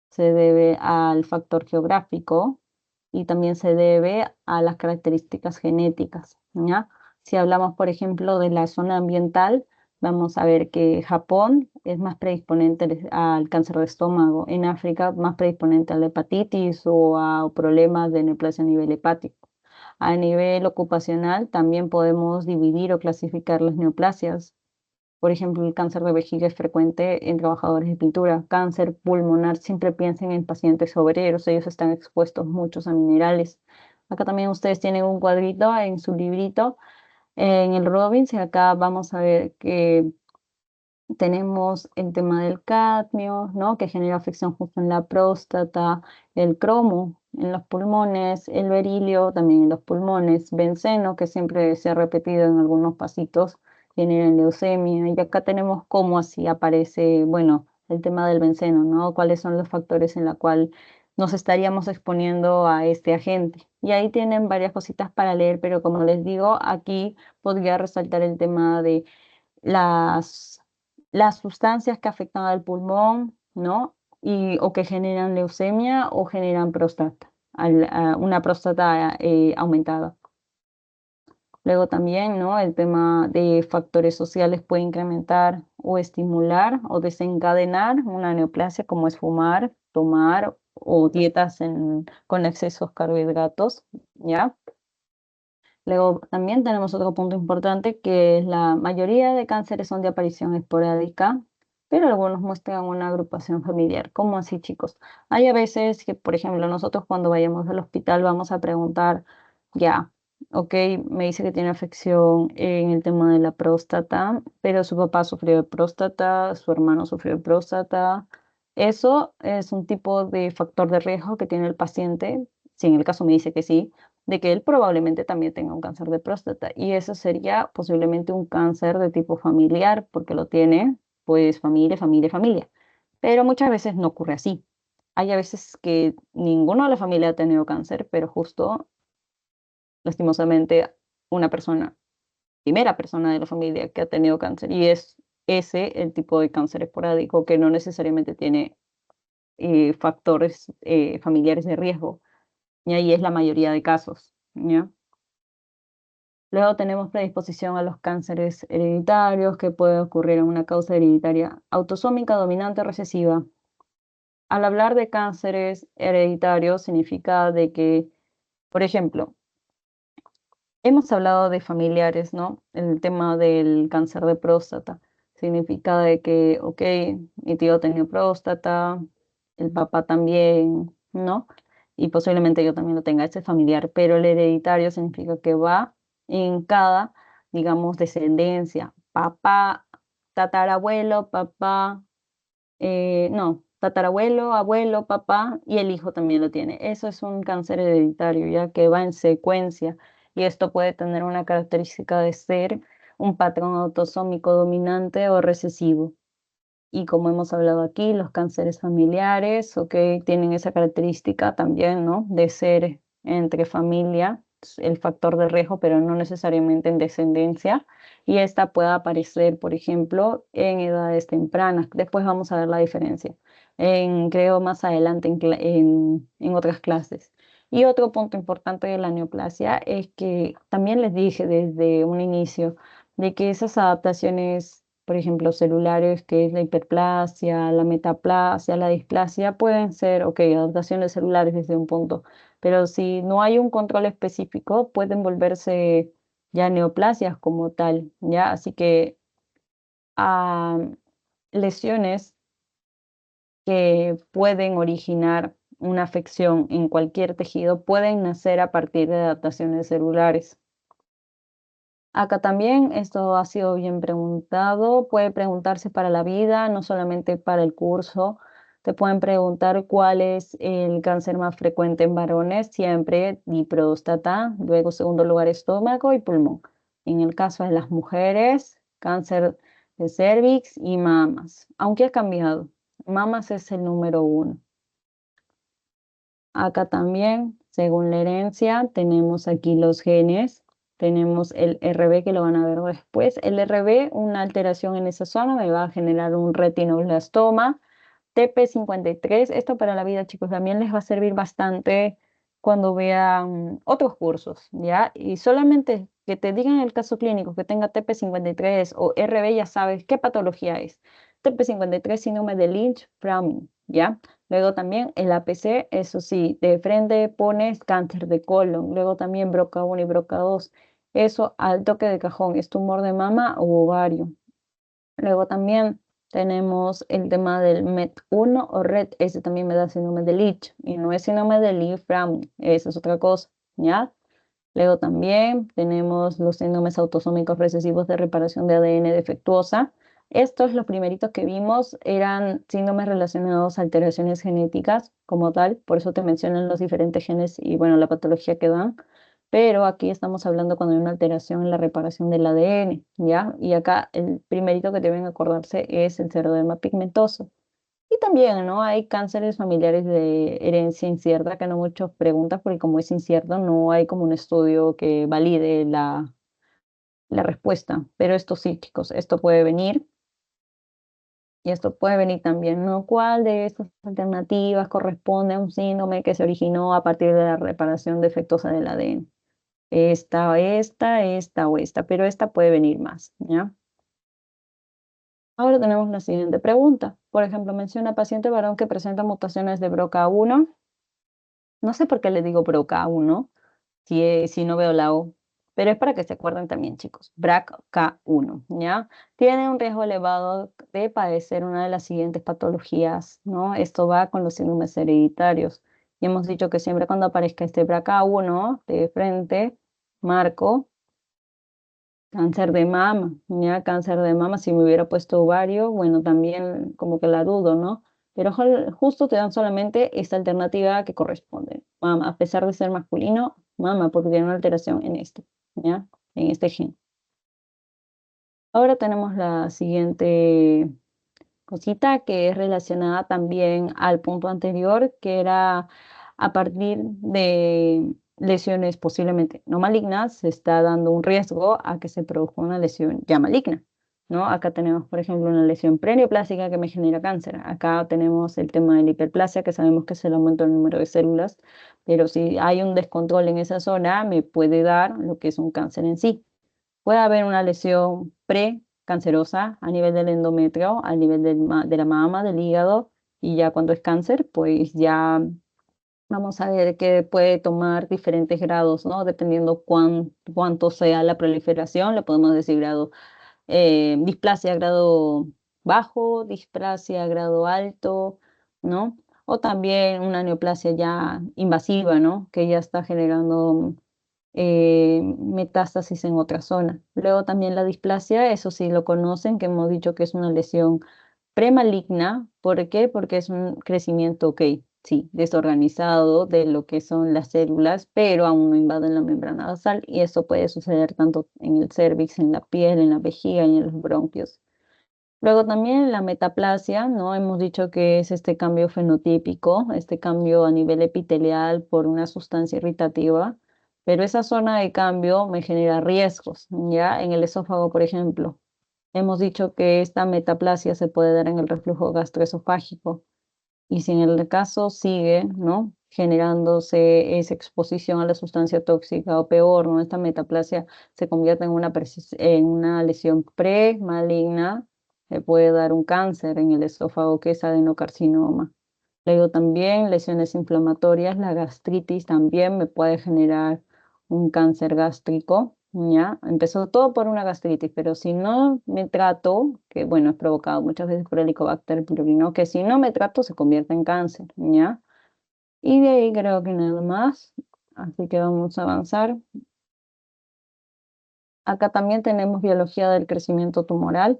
se debe al factor geográfico y también se debe a las características genéticas, ¿ya? Si hablamos, por ejemplo, de la zona ambiental, vamos a ver que Japón es más predisponente al cáncer de estómago, en África más predisponente a la hepatitis o a problemas de neoplasia a nivel hepático. A nivel ocupacional también podemos dividir o clasificar las neoplasias. Por ejemplo, el cáncer de vejiga es frecuente en trabajadores de pintura. Cáncer pulmonar, siempre piensen en pacientes obreros, ellos están expuestos muchos a minerales. Acá también ustedes tienen un cuadrito en su librito, en el Robbins, y acá vamos a ver que tenemos el tema del cadmio, ¿no? Que genera afección justo en la próstata, el cromo en los pulmones, el berilio también en los pulmones, benceno, que siempre se ha repetido en algunos pasitos, genera leucemia. Y acá tenemos cómo así aparece, bueno, el tema del benceno, ¿no? Cuáles son los factores en la cual nos estaríamos exponiendo a este agente. Y ahí tienen varias cositas para leer, pero como les digo, aquí podría resaltar el tema de las, las sustancias que afectan al pulmón, ¿no? Y, o que generan leucemia o generan próstata, una próstata aumentada. Luego también, ¿no? El tema de factores sociales puede incrementar o estimular o desencadenar una neoplasia como es fumar, tomar o dietas con excesos carbohidratos, ¿ya? Luego también tenemos otro punto importante que es la mayoría de cánceres son de aparición esporádica, pero algunos muestran una agrupación familiar. ¿Cómo así, chicos? Hay a veces que, por ejemplo, nosotros cuando vayamos al hospital vamos a preguntar, ya, ok, me dice que tiene afección en el tema de la próstata, pero su papá sufrió de próstata, su hermano sufrió de próstata. Eso es un tipo de factor de riesgo que tiene el paciente, si en el caso me dice que sí, de que él probablemente también tenga un cáncer de próstata. Y eso sería posiblemente un cáncer de tipo familiar, porque lo tiene pues familia, familia, familia. Pero muchas veces no ocurre así. Hay a veces que ninguno de la familia ha tenido cáncer, pero justo, lastimosamente, una persona, primera persona de la familia que ha tenido cáncer, y es ese el tipo de cáncer esporádico que no necesariamente tiene factores familiares de riesgo, y ahí es la mayoría de casos, ¿ya? Luego tenemos predisposición a los cánceres hereditarios, que puede ocurrir en una causa hereditaria autosómica dominante recesiva. Al hablar de cánceres hereditarios, significa de que, por ejemplo, hemos hablado de familiares, ¿no? El tema del cáncer de próstata. Significa de que, ok, mi tío tenía próstata, el papá también, ¿no? Y posiblemente yo también lo tenga, ese familiar, pero el hereditario significa que va en cada, digamos, descendencia. Papá, tatarabuelo, papá, no, tatarabuelo, abuelo, papá y el hijo también lo tiene. Eso es un cáncer hereditario, ya que va en secuencia y esto puede tener una característica de ser un patrón autosómico dominante o recesivo. Y como hemos hablado aquí, los cánceres familiares, ok, tienen esa característica también, ¿no? De ser entre familia, el factor de riesgo, pero no necesariamente en descendencia. Y esta puede aparecer, por ejemplo, en edades tempranas. Después vamos a ver la diferencia, creo más adelante en otras clases. Y otro punto importante de la neoplasia es que también les dije desde un inicio de que esas adaptaciones, por ejemplo, celulares, que es la hiperplasia, la metaplasia, la displasia, pueden ser, ok, adaptaciones celulares desde un punto, pero si no hay un control específico, pueden volverse ya neoplasias como tal, ¿ya? Así que ah, lesiones que pueden originar una afección en cualquier tejido pueden nacer a partir de adaptaciones celulares. Acá también esto ha sido bien preguntado, puede preguntarse para la vida, no solamente para el curso. Te pueden preguntar cuál es el cáncer más frecuente en varones, siempre di próstata, luego segundo lugar estómago y pulmón. En el caso de las mujeres, cáncer de cervix y mamas, aunque ha cambiado. Mamas es el número uno. Acá también, según la herencia, tenemos aquí los genes. Tenemos el RB que lo van a ver después. El RB, una alteración en esa zona, me va a generar un retinoblastoma. TP53, esto para la vida, chicos, también les va a servir bastante cuando vean otros cursos, ¿ya? Y solamente que te digan el caso clínico que tenga TP53 o RB, ya sabes qué patología es. TP53, síndrome de Lynch-Fromming, ¿ya? Luego también el APC, eso sí, de frente pones cáncer de colon. Luego también BRCA1 y BRCA2. Eso al toque de cajón, es tumor de mama o ovario. Luego también tenemos el tema del MET1 o RET, ese también me da síndrome de Leach y no es síndrome de Lee-Fromming, esa es otra cosa, ¿ya? Luego también tenemos los síndromes autosómicos recesivos de reparación de ADN defectuosa. Estos, los primeritos que vimos, eran síndromes relacionados a alteraciones genéticas como tal, por eso te mencionan los diferentes genes y bueno, la patología que dan. Pero aquí estamos hablando cuando hay una alteración en la reparación del ADN, ¿ya? Y acá el primerito que deben acordarse es el xeroderma pigmentoso. Y también, ¿no? Hay cánceres familiares de herencia incierta que no muchos preguntan porque como es incierto no hay como un estudio que valide la respuesta. Pero estos sí, chicos, esto puede venir y esto puede venir también, ¿no? ¿Cuál de estas alternativas corresponde a un síndrome que se originó a partir de la reparación defectuosa del ADN? Esta o esta, pero esta puede venir más, ¿ya? Ahora tenemos la siguiente pregunta. Por ejemplo, menciona paciente varón que presenta mutaciones de BRCA1. No sé por qué le digo BRCA1, si no veo la O. pero es para que se acuerden también, chicos. BRCA1, ¿ya? Tiene un riesgo elevado de padecer una de las siguientes patologías, ¿no? Esto va con los síndromes hereditarios. Y hemos dicho que siempre cuando aparezca este BRCA1 de frente, marco cáncer de mama, ¿ya? Cáncer de mama, si me hubiera puesto ovario, bueno, también como que la dudo, ¿no? Pero justo te dan solamente esta alternativa que corresponde. Mama, a pesar de ser masculino, mama, porque tiene una alteración en esto, ¿ya? En este gen. Ahora tenemos la siguiente cosita que es relacionada también al punto anterior, que era a partir de lesiones posiblemente no malignas, se está dando un riesgo a que se produzca una lesión ya maligna, ¿no? Acá tenemos, por ejemplo, una lesión preneoplásica que me genera cáncer. Acá tenemos el tema de la hiperplasia, que sabemos que es el aumento del número de células, pero si hay un descontrol en esa zona, me puede dar lo que es un cáncer en sí. Puede haber una lesión precancerosa a nivel del endometrio, a nivel de la mama, del hígado, y ya cuando es cáncer, pues ya vamos a ver que puede tomar diferentes grados, ¿no? Dependiendo cuánto sea la proliferación, le podemos decir grado, displasia grado bajo, displasia grado alto, ¿no? O también una neoplasia ya invasiva, ¿no? Que ya está generando metástasis en otra zona. Luego también la displasia, eso sí lo conocen, que hemos dicho que es una lesión premaligna. ¿Por qué? Porque es un crecimiento, ok, sí, desorganizado de lo que son las células, pero aún no invaden la membrana basal y eso puede suceder tanto en el cérvix, en la piel, en la vejiga y en los bronquios. Luego también la metaplasia, ¿no? Hemos dicho que es este cambio fenotípico, este cambio a nivel epitelial por una sustancia irritativa, pero esa zona de cambio me genera riesgos, ¿ya? En el esófago, por ejemplo, hemos dicho que esta metaplasia se puede dar en el reflujo gastroesofágico y si en el caso sigue, ¿no? Generándose esa exposición a la sustancia tóxica o peor, ¿no? Esta metaplasia se convierte en una lesión premaligna, le puede dar un cáncer en el esófago que es adenocarcinoma. Luego también lesiones inflamatorias, la gastritis también me puede generar un cáncer gástrico, ¿ya? Empezó todo por una gastritis, pero si no me trato, que bueno, es provocado muchas veces por Helicobacter pylori, ¿no? Que si no me trato se convierte en cáncer, ¿ya? Y de ahí creo que nada más, así que vamos a avanzar. Acá también tenemos biología del crecimiento tumoral.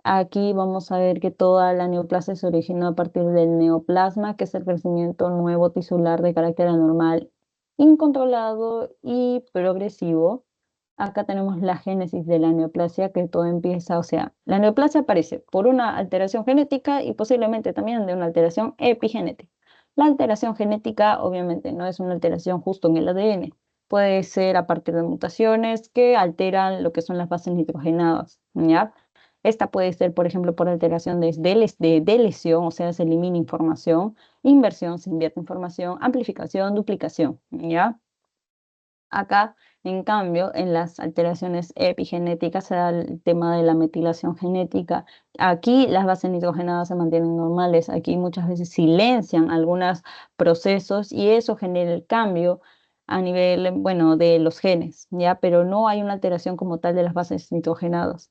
Aquí vamos a ver que toda la neoplasia se origina a partir del neoplasma, que es el crecimiento nuevo tisular de carácter anormal, incontrolado y progresivo. Acá tenemos la génesis de la neoplasia, que todo empieza, o sea, la neoplasia aparece por una alteración genética y posiblemente también de una alteración epigenética. La alteración genética obviamente no es una alteración justo en el ADN, puede ser a partir de mutaciones que alteran lo que son las bases nitrogenadas, ¿ya? Esta puede ser, por ejemplo, por alteración de lesión, o sea, se elimina información, inversión, se invierte información, amplificación, duplicación, ¿ya? Acá, en cambio, en las alteraciones epigenéticas se da el tema de la metilación genética. Aquí las bases nitrogenadas se mantienen normales, aquí muchas veces silencian algunos procesos y eso genera el cambio a nivel, bueno, de los genes, ¿ya? Pero no hay una alteración como tal de las bases nitrogenadas.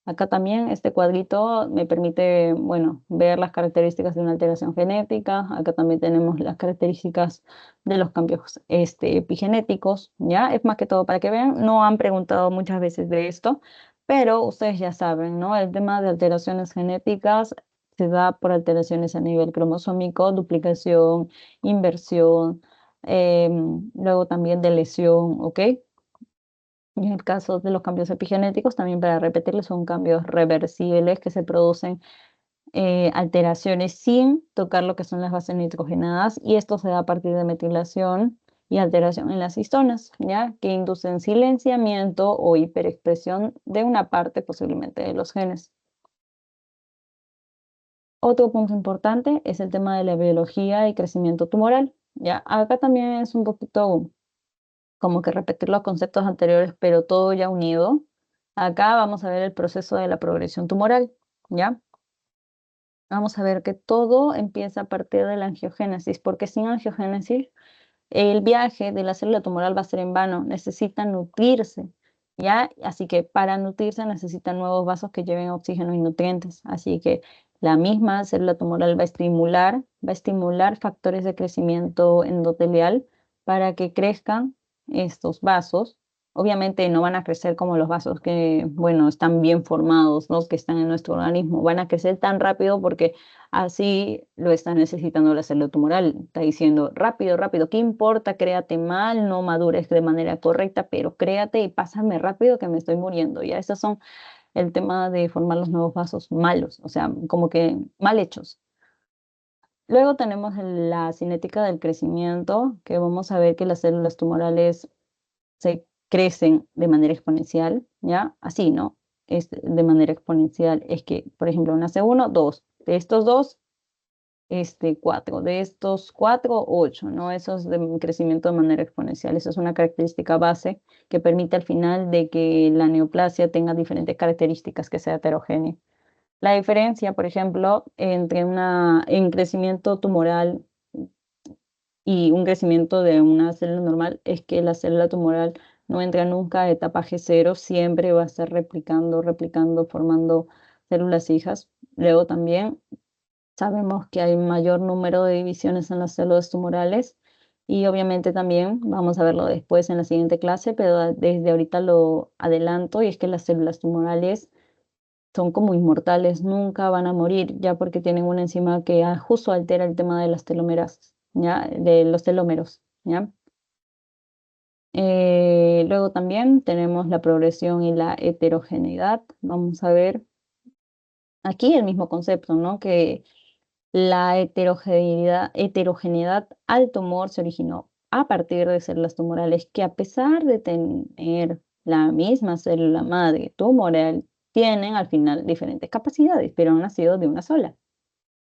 Acá también este cuadrito me permite, bueno, ver las características de una alteración genética. Acá también tenemos las características de los cambios epigenéticos, ¿ya? Es más que todo para que vean, no han preguntado muchas veces de esto, pero ustedes ya saben, ¿no? El tema de alteraciones genéticas se da por alteraciones a nivel cromosómico, duplicación, inversión, luego también de lesión, ¿ok? Y en el caso de los cambios epigenéticos, también para repetirles, son cambios reversibles que se producen alteraciones sin tocar lo que son las bases nitrogenadas y esto se da a partir de metilación y alteración en las histonas, ¿ya? Que inducen silenciamiento o hiperexpresión de una parte posiblemente de los genes. Otro punto importante es el tema de la biología y crecimiento tumoral, ¿ya? Acá también es un poquito como que repetir los conceptos anteriores, pero todo ya unido. Acá vamos a ver el proceso de la progresión tumoral, ¿ya? Vamos a ver que todo empieza a partir de la angiogénesis, porque sin angiogénesis el viaje de la célula tumoral va a ser en vano, necesita nutrirse, ¿ya? Así que para nutrirse necesita nuevos vasos que lleven oxígeno y nutrientes. Así que la misma célula tumoral va a estimular factores de crecimiento endotelial para que crezcan estos vasos. Obviamente no van a crecer como los vasos que, bueno, están bien formados, ¿no? Que están en nuestro organismo. Van a crecer tan rápido porque así lo está necesitando la célula tumoral. Está diciendo, rápido, rápido, ¿qué importa? Créate mal, no madures de manera correcta, pero créate y pásame rápido que me estoy muriendo. Ya, esos son el tema de formar los nuevos vasos malos, o sea, como que mal hechos. Luego tenemos la cinética del crecimiento, que vamos a ver que las células tumorales se crecen de manera exponencial, ¿ya? Así, ¿no? Es de manera exponencial. Es que, por ejemplo, nace uno, dos. De estos dos, cuatro. De estos cuatro, ocho, ¿no? Eso es de crecimiento de manera exponencial. Eso es una característica base que permite al final de que la neoplasia tenga diferentes características, que sea heterogénea. La diferencia, por ejemplo, entre en crecimiento tumoral y un crecimiento de una célula normal es que la célula tumoral no entra nunca a etapa G0, siempre va a estar replicando, replicando, formando células hijas. Luego también sabemos que hay mayor número de divisiones en las células tumorales y obviamente también, vamos a verlo después en la siguiente clase, pero desde ahorita lo adelanto, y es que las células tumorales son como inmortales, nunca van a morir, ya porque tienen una enzima que justo altera el tema de las telomeras, ¿ya? De los telómeros, ¿ya? Luego también tenemos la progresión y la heterogeneidad. Vamos a ver aquí el mismo concepto, ¿no? Que la heterogeneidad al tumor se originó a partir de células tumorales que, a pesar de tener la misma célula madre tumoral, tienen al final diferentes capacidades, pero han nacido de una sola.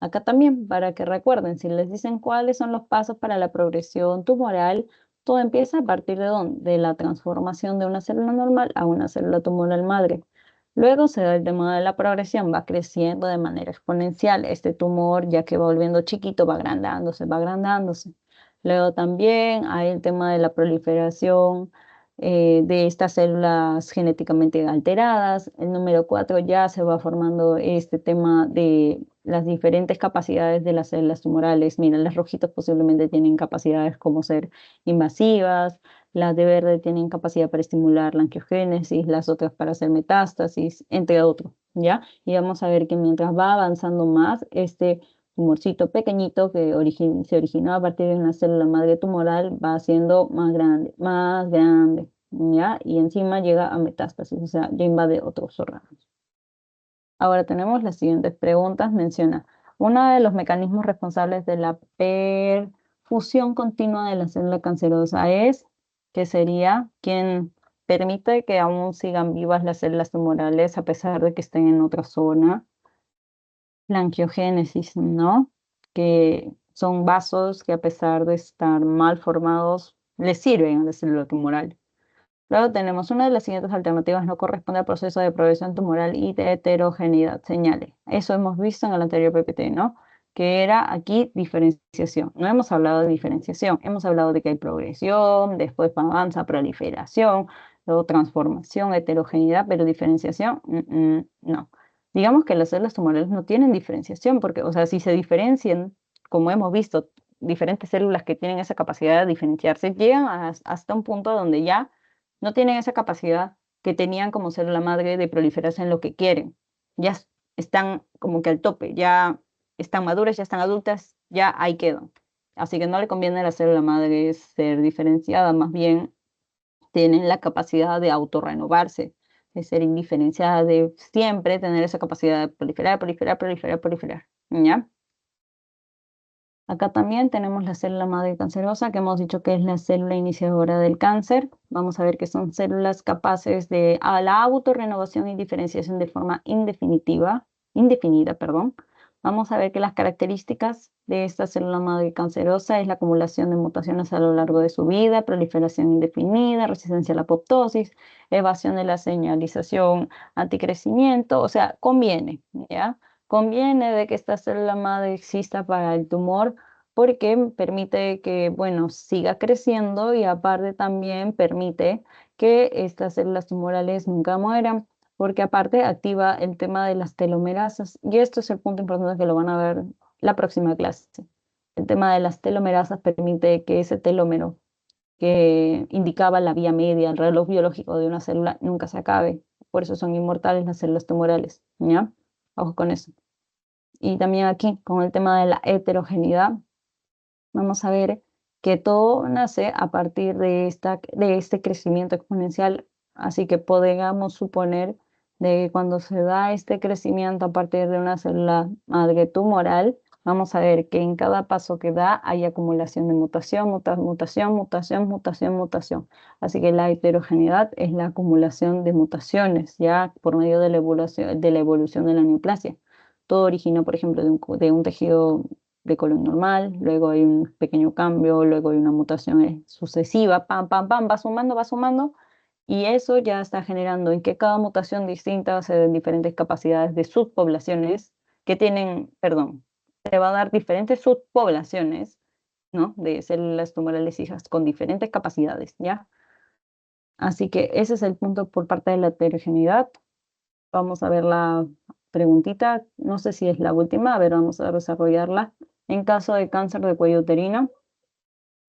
Acá también, para que recuerden, si les dicen cuáles son los pasos para la progresión tumoral, todo empieza a partir de dónde? De la transformación de una célula normal a una célula tumoral madre. Luego se da el tema de la progresión, va creciendo de manera exponencial. Este tumor, ya que va volviendo chiquito, va agrandándose, va agrandándose. Luego también hay el tema de la proliferación de estas células genéticamente alteradas. El número 4 ya se va formando este tema de las diferentes capacidades de las células tumorales. Mira, las rojitas posiblemente tienen capacidades como ser invasivas, las de verde tienen capacidad para estimular la angiogénesis, las otras para hacer metástasis, entre otros, ¿ya? Y vamos a ver que mientras va avanzando más, este tumorcito pequeñito que se originó a partir de una célula madre tumoral va haciendo más grande, ¿ya? Y encima llega a metástasis, o sea, ya invade otros órganos. Ahora tenemos las siguientes preguntas. Menciona, uno de los mecanismos responsables de la perfusión continua de la célula cancerosa es, que sería quien permite que aún sigan vivas las células tumorales a pesar de que estén en otra zona. La angiogénesis, ¿no? Que son vasos que, a pesar de estar mal formados, le sirven a la célula tumoral. Luego tenemos una de las siguientes alternativas: no corresponde al proceso de progresión tumoral y de heterogeneidad. Señale. Eso hemos visto en el anterior PPT, ¿no? Que era aquí diferenciación. No hemos hablado de diferenciación. Hemos hablado de que hay progresión, después avanza proliferación, luego transformación, heterogeneidad, pero diferenciación, no. Digamos que las células tumorales no tienen diferenciación, porque, o sea, si se diferencian, como hemos visto, diferentes células que tienen esa capacidad de diferenciarse, llegan hasta un punto donde ya no tienen esa capacidad que tenían como célula madre de proliferarse en lo que quieren. Ya están como que al tope, ya están maduras, ya están adultas, ya ahí quedan. Así que no le conviene a la célula madre ser diferenciada, más bien tienen la capacidad de autorrenovarse, de ser indiferenciada, de siempre tener esa capacidad de proliferar, proliferar, proliferar, proliferar, ¿ya? Acá también tenemos la célula madre cancerosa, que hemos dicho que es la célula iniciadora del cáncer. Vamos a ver que son células capaces de la autorrenovación y diferenciación de forma indefinida, perdón. Vamos a ver que las características de esta célula madre cancerosa es la acumulación de mutaciones a lo largo de su vida, proliferación indefinida, resistencia a la apoptosis, evasión de la señalización, anticrecimiento, o sea, conviene, ¿ya? Conviene de que esta célula madre exista para el tumor porque permite que, bueno, siga creciendo y aparte también permite que estas células tumorales nunca mueran, porque aparte activa el tema de las telomerasas. Y esto es el punto importante que lo van a ver la próxima clase. El tema de las telomerasas permite que ese telómero que indicaba la vía media, el reloj biológico de una célula, nunca se acabe. Por eso son inmortales las células tumorales, ¿ya? Ojo con eso. Y también aquí, con el tema de la heterogeneidad, vamos a ver que todo nace a partir de este crecimiento exponencial. Así que podemos suponer de que cuando se da este crecimiento a partir de una célula madre tumoral, vamos a ver que en cada paso que da hay acumulación de mutación, mutación, mutación, mutación, mutación. Así que la heterogeneidad es la acumulación de mutaciones, ya por medio de la evolución de la neoplasia. Todo origina, por ejemplo, de un tejido de colon normal, luego hay un pequeño cambio, luego hay una mutación sucesiva, pam, pam, pam, va sumando, y eso ya está generando en que cada mutación distinta se den diferentes capacidades de subpoblaciones que tienen, perdón, te va a dar diferentes subpoblaciones, ¿no? De células tumorales hijas con diferentes capacidades, ¿ya? Así que ese es el punto por parte de la heterogeneidad. Vamos a ver la preguntita, no sé si es la última, a ver, vamos a desarrollarla. En caso de cáncer de cuello uterino,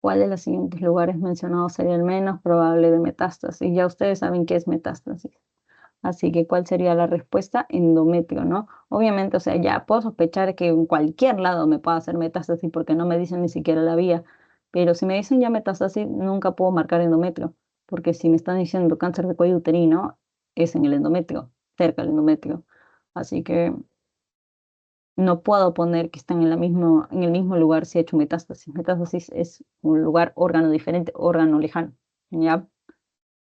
¿cuál de los siguientes lugares mencionados sería el menos probable de metástasis? Ya ustedes saben qué es metástasis. Así que, ¿cuál sería la respuesta? Endometrio, ¿no? Obviamente, o sea, ya puedo sospechar que en cualquier lado me pueda hacer metástasis porque no me dicen ni siquiera la vía. Pero si me dicen ya metástasis, nunca puedo marcar endometrio. Porque si me están diciendo cáncer de cuello uterino, es en el endometrio, cerca del endometrio. Así que no puedo poner que están en el mismo lugar si he hecho metástasis. Metástasis es un lugar, órgano diferente, órgano lejano. ¿Ya?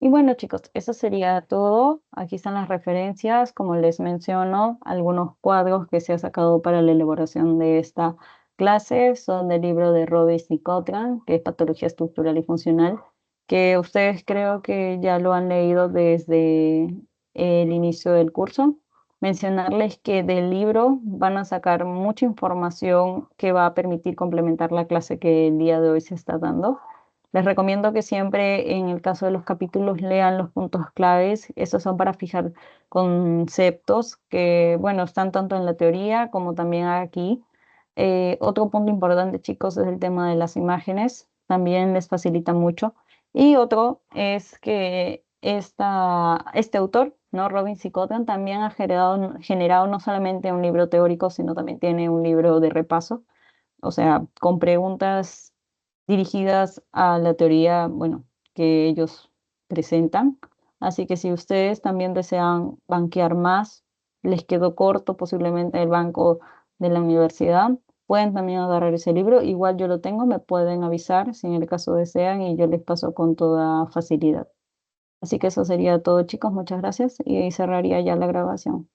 Y bueno, chicos, eso sería todo. Aquí están las referencias, como les menciono, algunos cuadros que se ha sacado para la elaboración de esta clase son del libro de Robbins y Cotran, que es Patología Estructural y Funcional, que ustedes creo que ya lo han leído desde el inicio del curso. Mencionarles que del libro van a sacar mucha información que va a permitir complementar la clase que el día de hoy se está dando. Les recomiendo que siempre en el caso de los capítulos lean los puntos claves. Esos son para fijar conceptos que, bueno, están tanto en la teoría como también aquí. Otro punto importante, chicos, es el tema de las imágenes. También les facilita mucho. Y otro es que este autor, ¿no? Robin C. Cotton, también ha generado no solamente un libro teórico, sino también tiene un libro de repaso, o sea, con preguntas dirigidas a la teoría, bueno, que ellos presentan. Así que si ustedes también desean banquear más, les quedó corto posiblemente el banco de la universidad, pueden también agarrar ese libro. Igual yo lo tengo, me pueden avisar si en el caso desean y yo les paso con toda facilidad. Así que eso sería todo, chicos. Muchas gracias y cerraría ya la grabación.